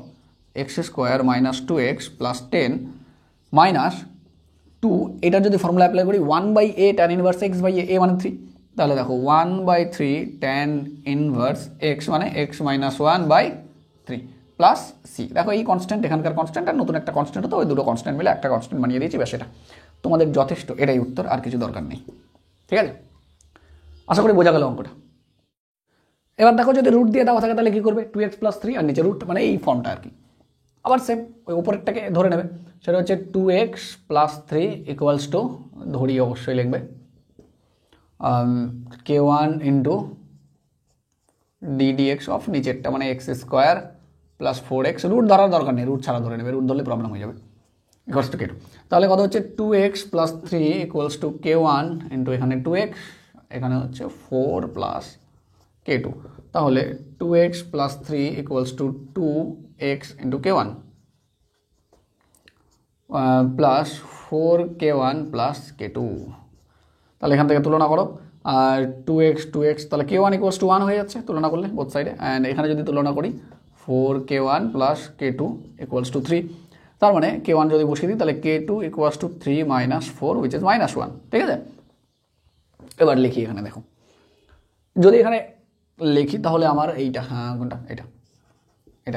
x square minus 2x plus 10 minus 2, এটার যদি ফর্মুলা অ্যাপ্লাই করি 1/a tan inverse x by a মানে 3, তাহলে দেখো 1/3 ট্যান ইনভার্স x মানে x মাইনাস 1/3 প্লাস c। দেখো এই কনস্ট্যান্ট এখানকার কনস্ট্যান্ট, আর নতুন একটা কনস্ট্যান্ট হতো, ওই দুটো কনস্ট্যান্ট মিলে একটা কনস্ট্যান্ট বানিয়ে দিয়েছি, ব্যাস এটা তোমাদের যথেষ্ট, এটাই উত্তর, আর কিছু দরকার নেই। ঠিক আছে, আশা করি বোঝা গেল অঙ্কটা। এবার দেখো যদি রুট দিয়ে দেওয়া থাকে তাহলে কি করবে, 2x প্লাস 3 আর নিচে রুট, মানে এই ফর্মটা আর কি। আবার সেম ওই উপরেরটাকে ধরে নেবে, সেটা হচ্ছে 2x প্লাস 3 ইকুয়ালস টু, ধরি অবশ্যই লিখবে k1 ইন্টু ddx অফ নিচেরটা মানে x square plus 4x, root ধরার দরকার নেই, রুট ছাড়া ধরে নেবে, রুট ধরলে প্রবলেম হয়ে যাবে, ইকুয়ালস টু k2। তাহলে কত হচ্ছে 2x plus 3 equals to k1 into এখানে 2x, এখানে হচ্ছে 4 প্লাস k2। তাহলে 2x plus 3 equals to 2x into k1 plus 4k1 plus k2। তাহলে এখান থেকে তুলনা করো, আর 2x তাহলে k1 ইকুয়ালস টু 1 হয়ে যাচ্ছে তুলনা করলে বোথ সাইডে, অ্যান্ড এখানে যদি তুলনা করি 4k1 plus k2 equals to 3, তার মানে k1 যদি বসিয়ে দিই তাহলে k2 equals to 3 minus 4 which is minus 1, ঠিক আছে। এবার লিখি এখানে, দেখো যদি এখানে লিখি তাহলে আমার এইটা, হ্যাঁ কোনটা, এটা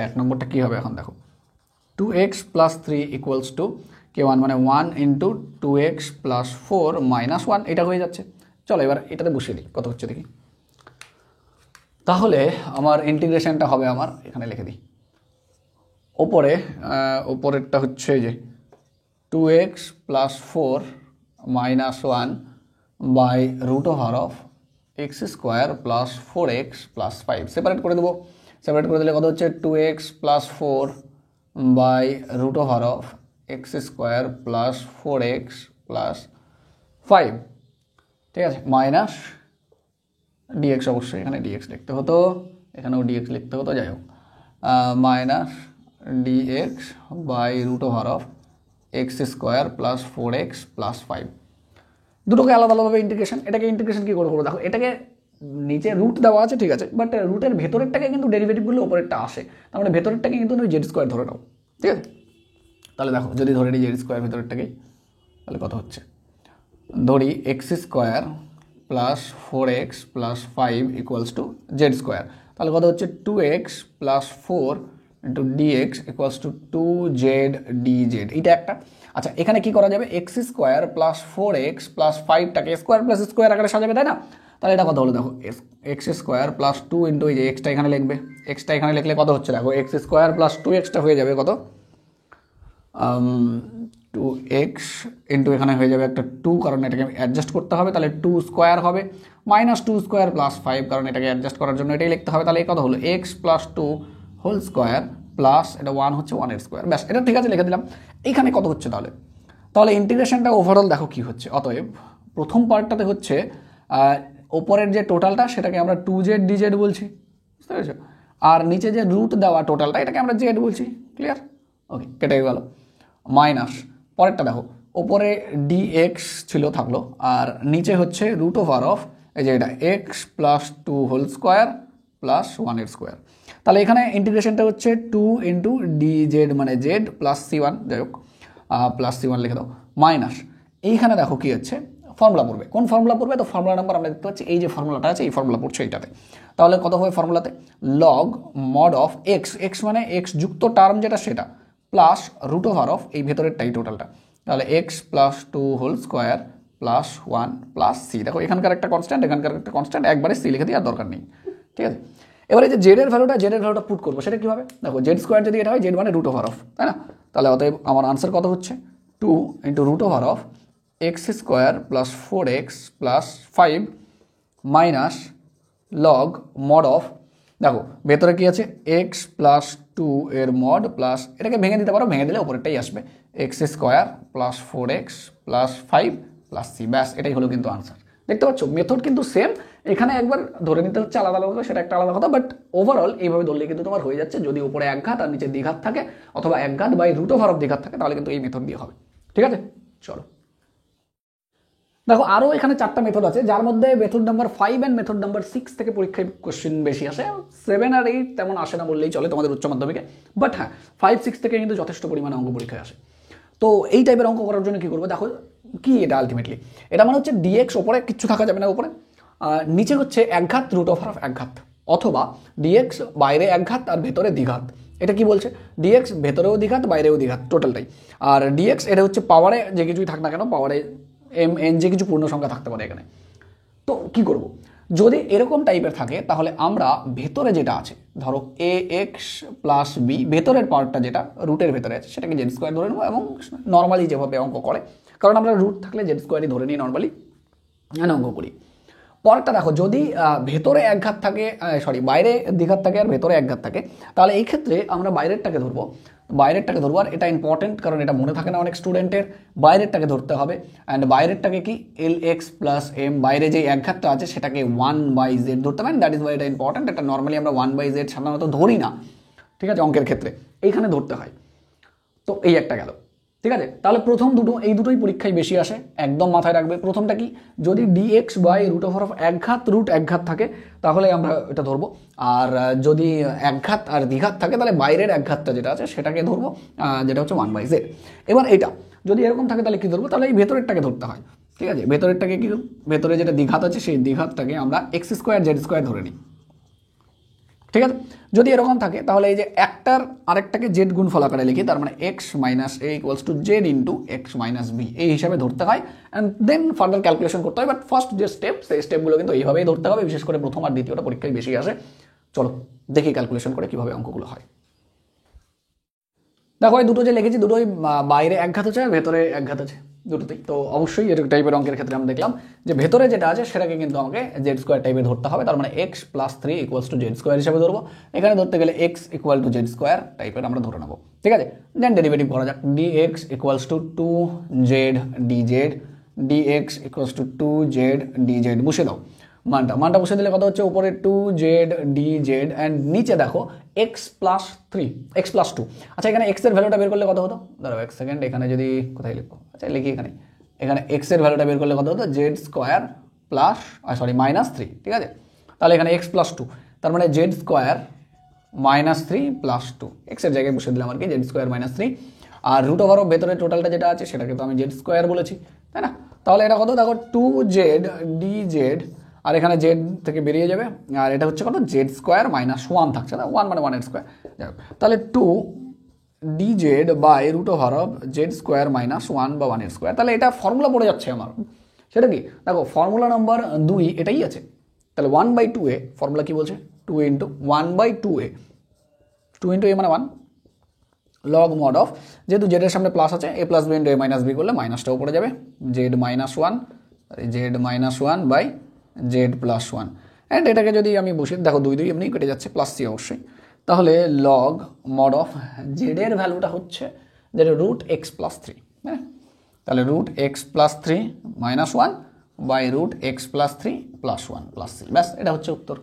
1 নম্বরটা কী হবে এখন দেখো, 2x plus 3 equals to k1 মানে 1 ইন্টু 2x প্লাস 4 মাইনাস 1, এটা হয়ে যাচ্ছে। চলো এবার এটাতে বসিয়ে দিই কত হচ্ছে দেখি। তাহলে আমার ইন্টিগ্রেশনটা হবে, আমার এখানে লিখে দিই, ওপরেরটা হচ্ছে যে 2x plus 4 minus 1 by root over of x square plus 4x plus 5, separate করে দেবো, সেপারেট করে দিলে কত হচ্ছে 2x plus 4 by root over of x square plus 4x plus 5, ঠিক আছে, মাইনাস dx, অবশ্যই এখানে dx লিখতে হতো, এখানেও dx লিখতে হতো, যাই হোক minus dx by root over of x square plus 4x plus 5। দুটোকে আলাদা আলাদাভাবে ইন্টিগ্রেশন, এটাকে ইন্টিগ্রেশন কী করবো দেখো, এটাকে নিচে রুট দেওয়া আছে ঠিক আছে, বাট রুটের ভেতরেরটাকে কিন্তু ডেরিভেটিভ করলে ওপরেরটা আসে, তার মানে ভেতরেরটাকে কিন্তু তুমি জেড স্কোয়ার ধরে নাও, ঠিক আছে। তাহলে দেখো যদি ধরে নিই জেড স্কোয়ার ভেতরেরটাকেই, তাহলে কত হচ্ছে, ধরি x square plus 4x plus 5 equals to z square, তাহলে কত হচ্ছে 2x plus 4 into dx equals to 2z dz, এইটা একটা। আচ্ছা এখানে কি করা যাবে, x square plus 4x plus 5টাকে স্কোয়ার প্লাস স্কোয়ার আকারে সাজাবে, তাই না। তাহলে এটা কত হলো দেখো, এক্স স্কোয়ার প্লাস 2 ইন্টু এই যে এক্সটা এখানে লিখবে, এক্সটা এখানে লিখলে কত হচ্ছে দেখো, এক্স স্কোয়ার প্লাস 2xটা হয়ে যাবে কত, 2x ইন্টু এখানে হয়ে যাবে একটা 2, কারণ এটাকে অ্যাডজাস্ট করতে হবে, তাহলে 2 স্কোয়ার হবে, মাইনাস 2 স্কোয়ার প্লাস 5, কারণ এটাকে অ্যাডজাস্ট করার জন্য এটাই লিখতে হবে, তাহলে এই কত হলো x plus 2 whole square plus এটা 1 হচ্ছে 1 এর স্কোয়ার, ব্যাস এটা ঠিক আছে লিখে দিলাম। এইখানে কত হচ্ছে তাহলে ইন্টিগ্রেশনটা ওভারঅল দেখো কি হচ্ছে, অতএব প্রথম পার্টটাতে হচ্ছে ওপরের যে টোটালটা সেটাকে আমরা 2z dz বলছি, বুঝতে পেরেছো, আর নিচে যে রুট দেওয়া টোটালটা এটাকে আমরা জেড বলছি, ক্লিয়ার, ওকে কেটে গেল। মাইনাস পরেরটা দেখো, ওপরে dx ছিল থাকলো, আর নিচে হচ্ছে রুট ওভার অফ এই যে এটা x plus 2 whole square plus 1 এর স্কোয়ার, তাহলে এখানে ইন্টিগ্রেশনটা হচ্ছে 2 ইন্টু dz মানে z প্লাস c1, যাই হোক প্লাস c1 লিখে দাও, মাইনাস এইখানে দেখো কি হচ্ছে, ফর্মুলা পড়বে, কোন ফর্মুলা পড়বে, তো ফর্মুলা নাম্বার আমরা দেখতে পাচ্ছি এই যে ফর্মুলাটা আছে, এই ফর্মুলা পড়ছে এইটাতে। তাহলে কত হবে ফর্মুলাতে, লগ মড অফ এক্স মানে এক্স যুক্ত টার্ম যেটা সেটা প্লাস রুট ওভার অফ এই ভেতরেরটাই টোটালটা, তাহলে x plus 2 whole square plus 1 plus c, দেখো এখানকার একটা কনস্ট্যান্ট এখানকার একটা কনস্ট্যান্ট, একবারে সি লিখে দিয়ে আর দরকার নেই, ঠিক আছে। এবারে যে জেডের ভ্যালুটা পুট করবো, সেটা কীভাবে দেখো, জেড স্কোয়ার যদি এটা হয় জেড মানে রুট ওভার অফ, তাই না, তাহলে অতএব আমার আনসার কত হচ্ছে 2 into root over of x square plus 4x plus 5 minus log mod of, দেখো ভেতরে কি আছে এক্স প্লাস 2 এর মড প্লাস, এটাকে ভেঙে দিতে পারো, ভেঙে দিলে ওপরেরটাই আসবে, x square plus 4x plus 5 plus c, ব্যাস এটাই হলো কিন্তু আনসার। দেখতে পাচ্ছ মেথড কিন্তু সেম, এখানে একবার ধরে নিতে হচ্ছে আলাদা আলাদা, সেটা একটা আলাদা কথা, বাট ওভারঅল এইভাবে ধরলে কিন্তু তোমার হয়ে যাচ্ছে, যদি উপরে এক ঘাত আর নিচে দ্বিঘাত থাকে অথবা এক ঘাত বাই রুট ওভার অফ দ্বিঘাত থাকে, তাহলে কিন্তু এই মেথড দিয়ে হবে, ঠিক আছে। চলো দেখো আরও এখানে 4টা মেথড আছে, যার মধ্যে method number 5 and method number 6 থেকে পরীক্ষায় কোশ্চেন বেশি আসে, 7 আর 8 তেমন আসে না বললেই চলে তোমাদের উচ্চ মাধ্যমিকে, বাট হ্যাঁ 5-6 থেকে কিন্তু যথেষ্ট পরিমাণে অঙ্ক পরীক্ষায় আসে। তো এই টাইপের অঙ্ক করার জন্য কী করবো দেখো, কি এটা আলটিমেটলি এটা মানে হচ্ছে ডিএক্স ওপরে কিচ্ছু থাকা যাবে না উপরে, নিচে হচ্ছে একঘাত রুট ওভার অফ একঘাত, অথবা ডিএক্স বাইরে একঘাত আর ভেতরে দ্বিঘাত, এটা কি বলছে ডিএক্স ভেতরেও দ্বিঘাত বাইরেও দ্বিঘাত টোটালটাই, আর ডিএক্স এটা হচ্ছে পাওয়ারে যে কিছুই থাক না কেন, পাওয়ারে এম এন যে কিছু পূর্ণ সংখ্যা থাকতে পারে এখানে। তো কি করব, যদি এরকম টাইপের থাকে তাহলে আমরা ভেতরে যেটা আছে ধরো এ এক্স প্লাস বি, ভেতরের পার্টটা যেটা রুটের ভেতরে আছে সেটাকে জেড স্কোয়ার ধরে নেবো, এবং নর্মালি যেভাবে অঙ্ক করে, কারণ আমরা রুট থাকলে জেড স্কোয়ারই ধরে নিই নর্মালি, অঙ্ক করি। পরেরটা দেখো, যদি ভেতরে এক ঘাত থাকে, বাইরে দ্বিঘাত থাকে আর ভেতরে এক ঘাত থাকে, তাহলে এই ক্ষেত্রে আমরা বাইরেরটাকে ধরবো, আর এটা ইম্পর্টেন্ট কারণ এটা মনে থাকে না অনেক স্টুডেন্টের। বাইরেরটাকে ধরতে হবে, অ্যান্ড বাইরেরটাকে কি এল এক্স প্লাস এম, বাইরে যে এক ঘাতটা আছে সেটাকে 1/z ধরতে হবে, দ্যাট ইজ ওয়াই এটা ইম্পর্টেন্ট। এটা নর্মালি আমরা 1/z সাধারণত ধরি না, ঠিক আছে, অঙ্কের ক্ষেত্রে এইখানে ধরতে হয়। তো এই একটা গেল, ঠিক আছে। তাহলে প্রথম দুটো, এই দুটোই পরীক্ষায় বেশি আসে, একদম মাথায় রাখবে। প্রথমটা কি, যদি dx by root over of root একঘাত থাকে তাহলে আমরা এটা ধরবো, আর যদি একঘাত আর দ্বিঘাত থাকে তাহলে বাইরের একঘাতটা যেটা আছে সেটাকে ধরবো, যেটা হচ্ছে 1/z। এবার এটা যদি এরকম থাকে তাহলে কি ধরবো, তাহলে এই ভেতরেরটাকে ধরতে হয়, ঠিক আছে। ভেতরেরটাকে কি, ভেতরে যেটা দ্বিঘাত আছে সেই দ্বিঘাতটাকে আমরা এক্স স্কোয়ার জেড স্কোয়ার ধরে নিই, ঠিক আছে। যদি এরকম থাকে তাহলে এই যে একটার আরেকটাকে জেড গুণফল আকারে লিখি, তার মানে x minus a equals to z into x minus b, এই হিসাবে ধরতে হয়, অ্যান্ড দেন ফার্দার ক্যালকুলেশন করতে হয়। বাট ফার্স্ট যে স্টেপ, সেই স্টেপগুলো কিন্তু এইভাবেই ধরতে হবে, বিশেষ করে প্রথম আর দ্বিতীয়টা পরীক্ষায় বেশি আসে। চলো দেখি ক্যালকুলেশন করে কীভাবে অঙ্কগুলো হয়। দেখো এই দুটো যে লিখেছি, দুটোই বাইরে একঘাত আছে আর ভেতরে একঘাত আছে দুটোতেই। তো অবশ্যই এর টাইপের অঙ্কের ক্ষেত্রে আমরা দেখলাম যে ভেতরে যেটা আছে সেটাকে কিন্তু আমাকে জেড স্কোয়ার টাইপে ধরতে হবে, তার মানে x plus 3 equals to z square হিসাবে ধরবো। এখানে ধরতে গেলে x equal to z square টাইপের আমরা ধরে নেবো, ঠিক আছে। দেন ডেরিভেটিভ করা যাক, D x equals to 2z dz, dx equals to 2z dz, বসে দাও মানটা বসে দিলে কত হচ্ছে, উপরে 2z dz, অ্যান্ড নিচে দেখো x প্লাস 3, x প্লাস 2। আচ্ছা, এখানে x এর ভ্যালুটা বের করলে কত হতো, দাঁড়াও এক সেকেন্ড, এখানে যদি কোথায় লিখবো, আচ্ছা লিখি এখানে x এর ভ্যালুটা বের করলে কত হতো, জেড স্কোয়ার প্লাস মাইনাস 3, ঠিক আছে। তাহলে এখানে x প্লাস 2, তার মানে z square minus 3 plus 2, x এর জায়গায় বসে দিলাম আর কি, জেড স্কোয়ার মাইনাস 3, আর রুট ওভার অফ ভেতরে টোটালটা যেটা আছে সেটাকে তো আমি জেড স্কোয়ার বলেছি, তাই না। তাহলে এটা কত দেখো, 2z dz, আর এখানে জেড থেকে বেরিয়ে যাবে, আর এটা হচ্ছে কত, জেড স্কোয়ার মাইনাস 1 থাকছে না, 1 মানে 1 স্কোয়ার, তাহলে 2 dz by root over of z square minus 1 বা 1 স্কোয়ার। তাহলে এটা ফর্মুলা পড়ে যাচ্ছে আমার, সেটা কি দেখো, ফর্মুলা নাম্বার 2 এটাই আছে। তাহলে 1/2a, ফর্মুলা কি বলছে, 2 ইন্টু 1/2a, 2 ইন্টু a মানে 1, লগ মড অফ, যেহেতু জেডের সামনে প্লাস আছে, a plus b into a minus b করলে মাইনাসটাও পড়ে যাবে, z minus 1 by z plus 1, and এটাকে যদি আমি বসি, দেখো 2 2 এমনি কেটে যাচ্ছে, প্লাস সি অবশ্যই। তাহলে লগ মড অফ জেডের ভ্যালুটা হচ্ছে যেটা রুট এক্স প্লাস 3, হ্যাঁ, তাহলে root x plus 3 minus 1 by root x plus 3 plus 1 plus c, ব্যাস এটা হচ্ছে উত্তর।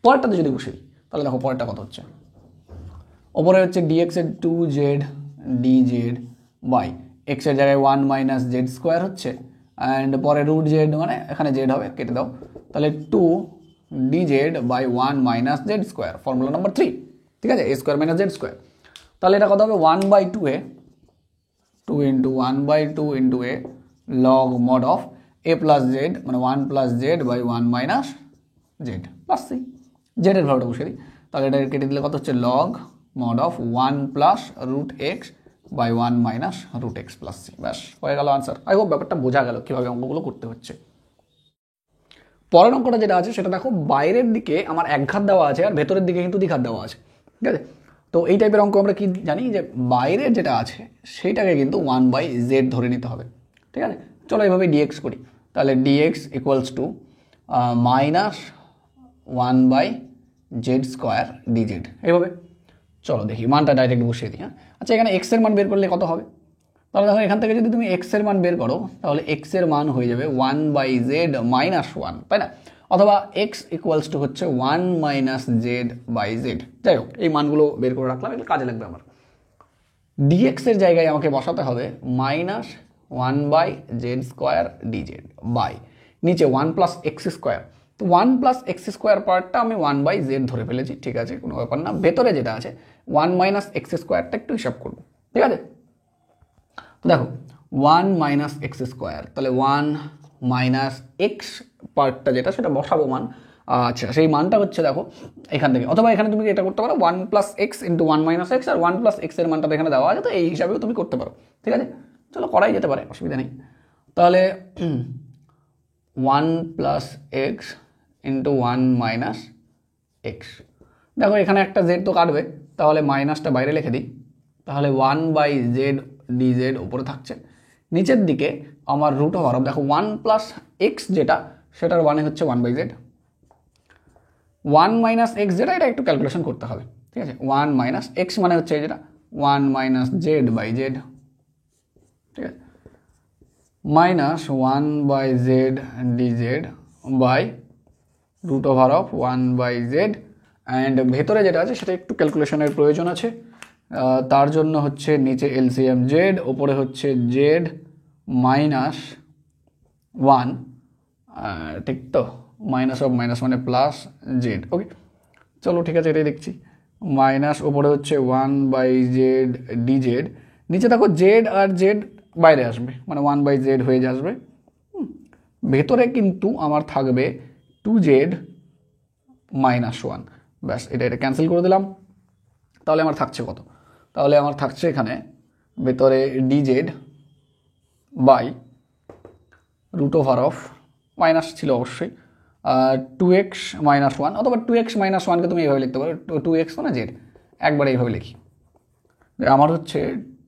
পরেরটাতে যদি বসি তাহলে দেখো পরেরটা কত হচ্ছে, ওপরে হচ্ছে ডিএক্স এর 2z dz বাই এক্স এর জায়গায় 1 মাইনাস জেড স্কোয়ার হচ্ছে, অ্যান্ড পরে রুট জেড মানে এখানে জেড হবে, কেটে দাও, তাহলে 2 dz by 1 minus z square, formula number 3, ঠিক আছে, a square minus z square. তাহলে এটা কত হবে, 1/2a, 2 into 1/2 into a log mod of a plus z মানে 1 plus z by 1 minus z plus c, জেডের ভ্যালুটা বসে দিই, তাহলে এটা কেটে দিলে কত হচ্ছে, log mod of 1 plus root x by 1 minus root x plus c, ব্যাস হয়ে গেল আনসার। আই হোপ ব্যাপারটা বোঝা গেল কীভাবে অঙ্কগুলো করতে হচ্ছে। পরের অঙ্কটা যেটা আছে সেটা দেখো, বাইরের দিকে আমার একঘাত দেওয়া আছে আর ভেতরের দিকে কিন্তু দ্বিঘাত দেওয়া আছে, ঠিক আছে। তো এই টাইপের অঙ্ক আমরা কি জানি, যে বাইরের যেটা আছে সেইটাকে কিন্তু 1/z ধরে নিতে হবে, ঠিক আছে। চলো এইভাবে ডিএক্স করি, তাহলে dx equals to minus 1/z square dz, এইভাবে। চলো দেখি মানটা ডাইরেক্ট বসিয়ে দিই, হ্যাঁ। আচ্ছা, এখানে এক্স এর মান বের করলে কত হবে, তাহলে দেখো এখান থেকে যদি তুমি এক্স এর মান বের করো তাহলে এক্স এর মান হয়ে যাবে 1/z মাইনাস 1, তাই না, অথবা এক্স ইকুয়ালস টু হচ্ছে 1 মাইনাস জেড বাই জেড। যাই হোক, এই মানগুলো বের করে রাখলাম, এগুলো কাজে লাগবে আমার। ডিএক্স এর জায়গায় আমাকে বসাতে হবে minus 1/z square DZ by নিচে 1 প্লাস এক্স স্কোয়ার, তো 1 প্লাস এক্স স্কোয়ার পার্টটা আমি 1/z ধরে ফেলেছি, ঠিক আছে, কোনো ব্যাপার না। ভেতরে যেটা আছে 1 মাইনাস এক্স স্কোয়ারটা একটু হিসাব করবো, ঠিক আছে। তো দেখো 1 মাইনাস এক্স স্কোয়ার, তাহলে 1 মাইনাস এক্স পার্টটা যেটা সেটা বসাবো মান, আচ্ছা সেই মানটা হচ্ছে দেখো এখান থেকে, অথবা এখানে তুমি এটা করতে পারো 1 plus x into 1 minus x, আর 1 প্লাস এক্সের মানটা এখানে দেওয়া আছে, তো এই হিসাবেও তুমি করতে পারো, ঠিক আছে। চলো করাই যেতে পারে, অসুবিধা নেই। তাহলে 1 plus x into 1 minus x, দেখো এখানে একটা জেড তো কাটবে, তাহলে মাইনাসটা বাইরে লিখে দিই, তাহলে 1/z dz উপরে থাকছে। নিচের দিকে আমার রুট ওভার অফ, দেখো 1 প্লাস এক্স যেটা, সেটার মানে হচ্ছে 1/z, 1 মাইনাস এক্স যেটা, এটা একটু ক্যালকুলেশন করতে হবে, ঠিক আছে। 1 মাইনাস এক্স মানে হচ্ছে যেটা 1 মাইনাস z/z, ঠিক আছে, minus 1/z dz by root over of 1/z, and ভেতরে যেটা আছে সেটা একটু ক্যালকুলেশনের প্রয়োজন আছে, তার জন্য হচ্ছে নিচে এলসিএম জেড, ওপরে হচ্ছে জেড মাইনাস 1, ঠিক তো, মাইনাস অফ মাইনাস মানে প্লাস জেড, ওকে চলো ঠিক আছে, এটাই দেখছি। মাইনাস ওপরে হচ্ছে 1/z dz, নিচে দেখো জেড আর জেড বাইরে আসবে, মানে 1/z হয়ে আসবে, ভেতরে কিন্তু আমার থাকবে 2z মাইনাস 1, ব্যাস এটা ক্যান্সেল করে দিলাম। তাহলে আমার থাকছে কত, তাহলে আমার থাকছে এখানে ভেতরে dz by root over of, minus ছিল অবশ্যই, 2x মাইনাস 1, অথবা 2x মাইনাস 1কে তুমি এইভাবে লিখতে পারো, 2x মানে জেড, একবারে এইভাবে লিখি, আমার হচ্ছে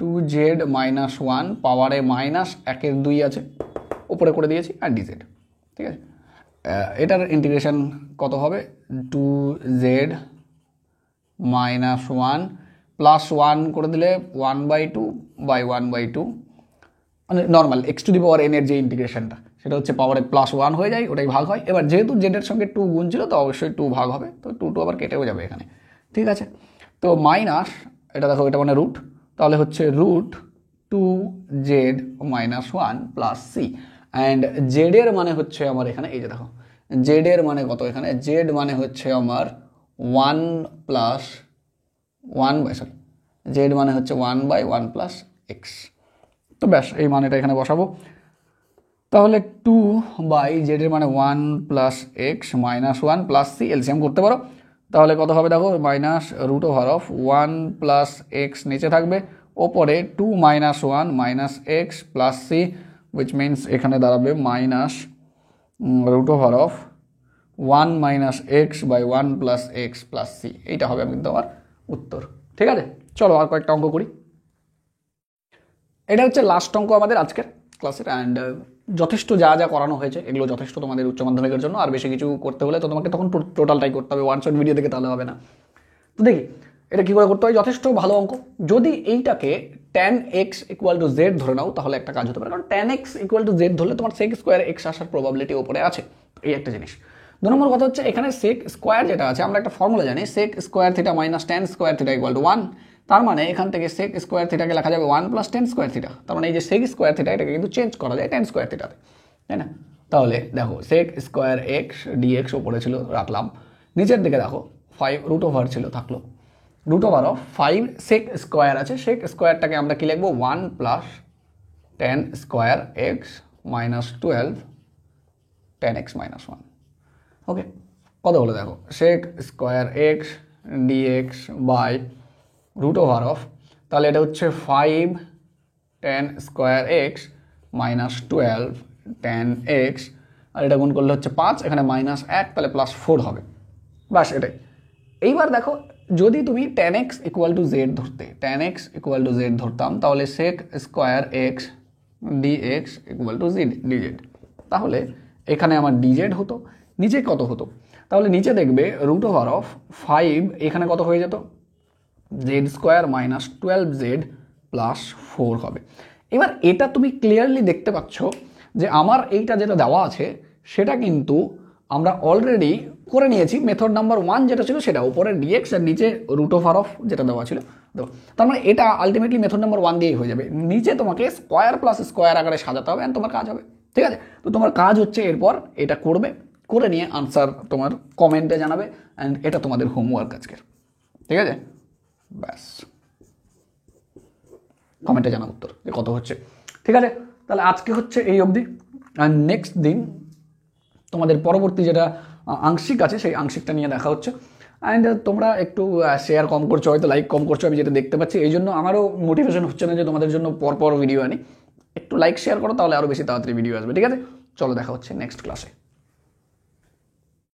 2z মাইনাস 1 পাওয়ারে মাইনাস 1/2 আছে, উপরে করে দিয়েছি, আর dz, ঠিক আছে। এটার ইন্টিগ্রেশন কত হবে, 2z মাইনাস 1 প্লাস 1 করে দিলে 1/2 বাই 1/2, মানে normal x two the power N এর যে ইন্টিগ্রেশনটা সেটা হচ্ছে পাওয়ারে প্লাস 1 হয়ে যায়, ওটাই ভাগ হয়। এবার যেহেতু জেডের সঙ্গে 2 গুণ ছিল তো অবশ্যই 2 ভাগ হবে, তো 2 আবার কেটেও যাবে এখানে, ঠিক আছে। তো মাইনাস, এটা দেখো এটা মানে রুট, তাহলে হচ্ছে root 2z minus 1 plus c, and জেডের মানে হচ্ছে আমার এখানে, এই যে দেখো জেডের মানে কত, এখানে জেড মানে হচ্ছে আমার 1 প্লাস 1/, জেড মানে হচ্ছে 1/1 প্লাস এক্স, তো ব্যাস এই মানেটা এখানে বসাবো। তাহলে 2/z এর মানে 1 plus x minus 1 plus c, LCM করতে পারো, তাহলে কত হবে দেখো, minus root over of 1 plus x নিচে থাকবে, ওপরে 2 minus 1 minus x plus c, which means এখানে দাঁড়াবে minus root over of 1 minus x by 1 plus x plus c, এইটা হবে কিন্তু আমার উত্তর, ঠিক আছে। চলো আর কয়েকটা অঙ্ক করি, এটা হচ্ছে লাস্ট অঙ্ক আমাদের আজকের ক্লাসের, অ্যান্ড যথেষ্ট যা যা করানো হয়েছে এগুলো যথেষ্ট তোমাদের উচ্চ মাধ্যমিকের জন্য, আর বেশি কিছু করতে হলে তো তোমাকে তখন টোটালটাই করতে হবে, ওয়ান শট ভিডিও দেখে তাহলে হবে না। তো দেখি এটা কী করে করতে হয়, যথেষ্ট ভালো অঙ্ক। যদি এইটাকে tan x equal to Z ধরে নাও তাহলে একটা কাজ হতে পারে, কারণ tan x equal to Z ধরলে তোমার sec স্কোয়ার x আসার প্রবাবিলিটি ওপরে আছে, এই একটা জিনিস। 2 নম্বর কথা হচ্ছে এখানে sec স্কোয়ার যেটা আছে, আমরা একটা ফর্মুলা জানি, sec square theta minus tan square theta equal to 1, তার মানে এখান থেকে sec স্কোয়ার থিটাকে লেখা যাবে 1 প্লাস tan স্কোয়ার থিটা, তার মানে এই যে sec স্কোয়ার থিটা এটাকে কিন্তু চেঞ্জ করা যায় tan স্কোয়ার থিটাতে, তাই না। তাহলে দেখো sec স্কোয়ার x dx ওপরে ছিল রাখলাম, নিচের দিকে দেখো 5 রুট ওভার ছিল থাকলো, root over of 5 sec square আছে, sec স্কোয়ারটাকে আমরা কি লিখবো 1 plus tan square x minus 12 tan x minus 1, okay কত হলো দেখো sec square x dx by root over of, তাহলে এটা হচ্ছে 5 tan square x minus 12 tan x, আর এটা গুণ করলে হচ্ছে 5, এখানে মাইনাস 1, তাহলে প্লাস 4 হবে, বাস এটাই। এইবার দেখো যদি তুমি tan x equal to Z ধরতে, tan x equal to Z ধরতাম, তাহলে sec square x dx equal to dz, তাহলে এখানে আমার dz হতো, নিচে কত হতো, তাহলে নিচে দেখবে রুট ওভার অফ 5, এখানে কত হয়ে যেত Z square minus 12z plus 4 হবে। এবার এটা তুমি ক্লিয়ারলি দেখতে পাচ্ছ যে আমার এইটা যেটা দেওয়া আছে সেটা কিন্তু আমরা অলরেডি করে নিয়েছি, মেথড নাম্বার 1 যেটা ছিল সেটা, উপরে dx আর নিচে রুট ওভার অফ যেটা দেওয়া ছিল, তার মানে এটা আলটিমেটলি মেথড নাম্বার 1 দিয়েই হয়ে যাবে, নিচে তোমাকে স্কোয়ার প্লাস স্কোয়ার আকারে সাজাতে হবে, তোমার কাজ হবে, ঠিক আছে। তো তোমার কাজ হচ্ছে এরপর এটা করবে, করে নিয়ে আনসার তোমার কমেন্টে জানাবে, অ্যান্ড এটা তোমাদের হোমওয়ার্ক আজকের, ঠিক আছে, ব্যাস কমেন্টে জানা উত্তর যে কত হচ্ছে, ঠিক আছে। তাহলে আজকে হচ্ছে এই অবধি, আর নেক্সট দিন তোমাদের পরবর্তী যেটা আংশিক আছে সেই আংশিকটা নিয়ে দেখা হচ্ছে। অ্যান্ড তোমরা একটু শেয়ার কম করছো, হয়তো লাইক কম করছো, আমি যেটা দেখতে পাচ্ছি, এই জন্য আমারও মোটিভেশন হচ্ছে না যে তোমাদের জন্য পরপর ভিডিও আনি, একটু লাইক শেয়ার করো তাহলে আরও বেশি তাড়াতাড়ি ভিডিও আসবে, ঠিক আছে। চলো দেখা হচ্ছে নেক্সট ক্লাসে।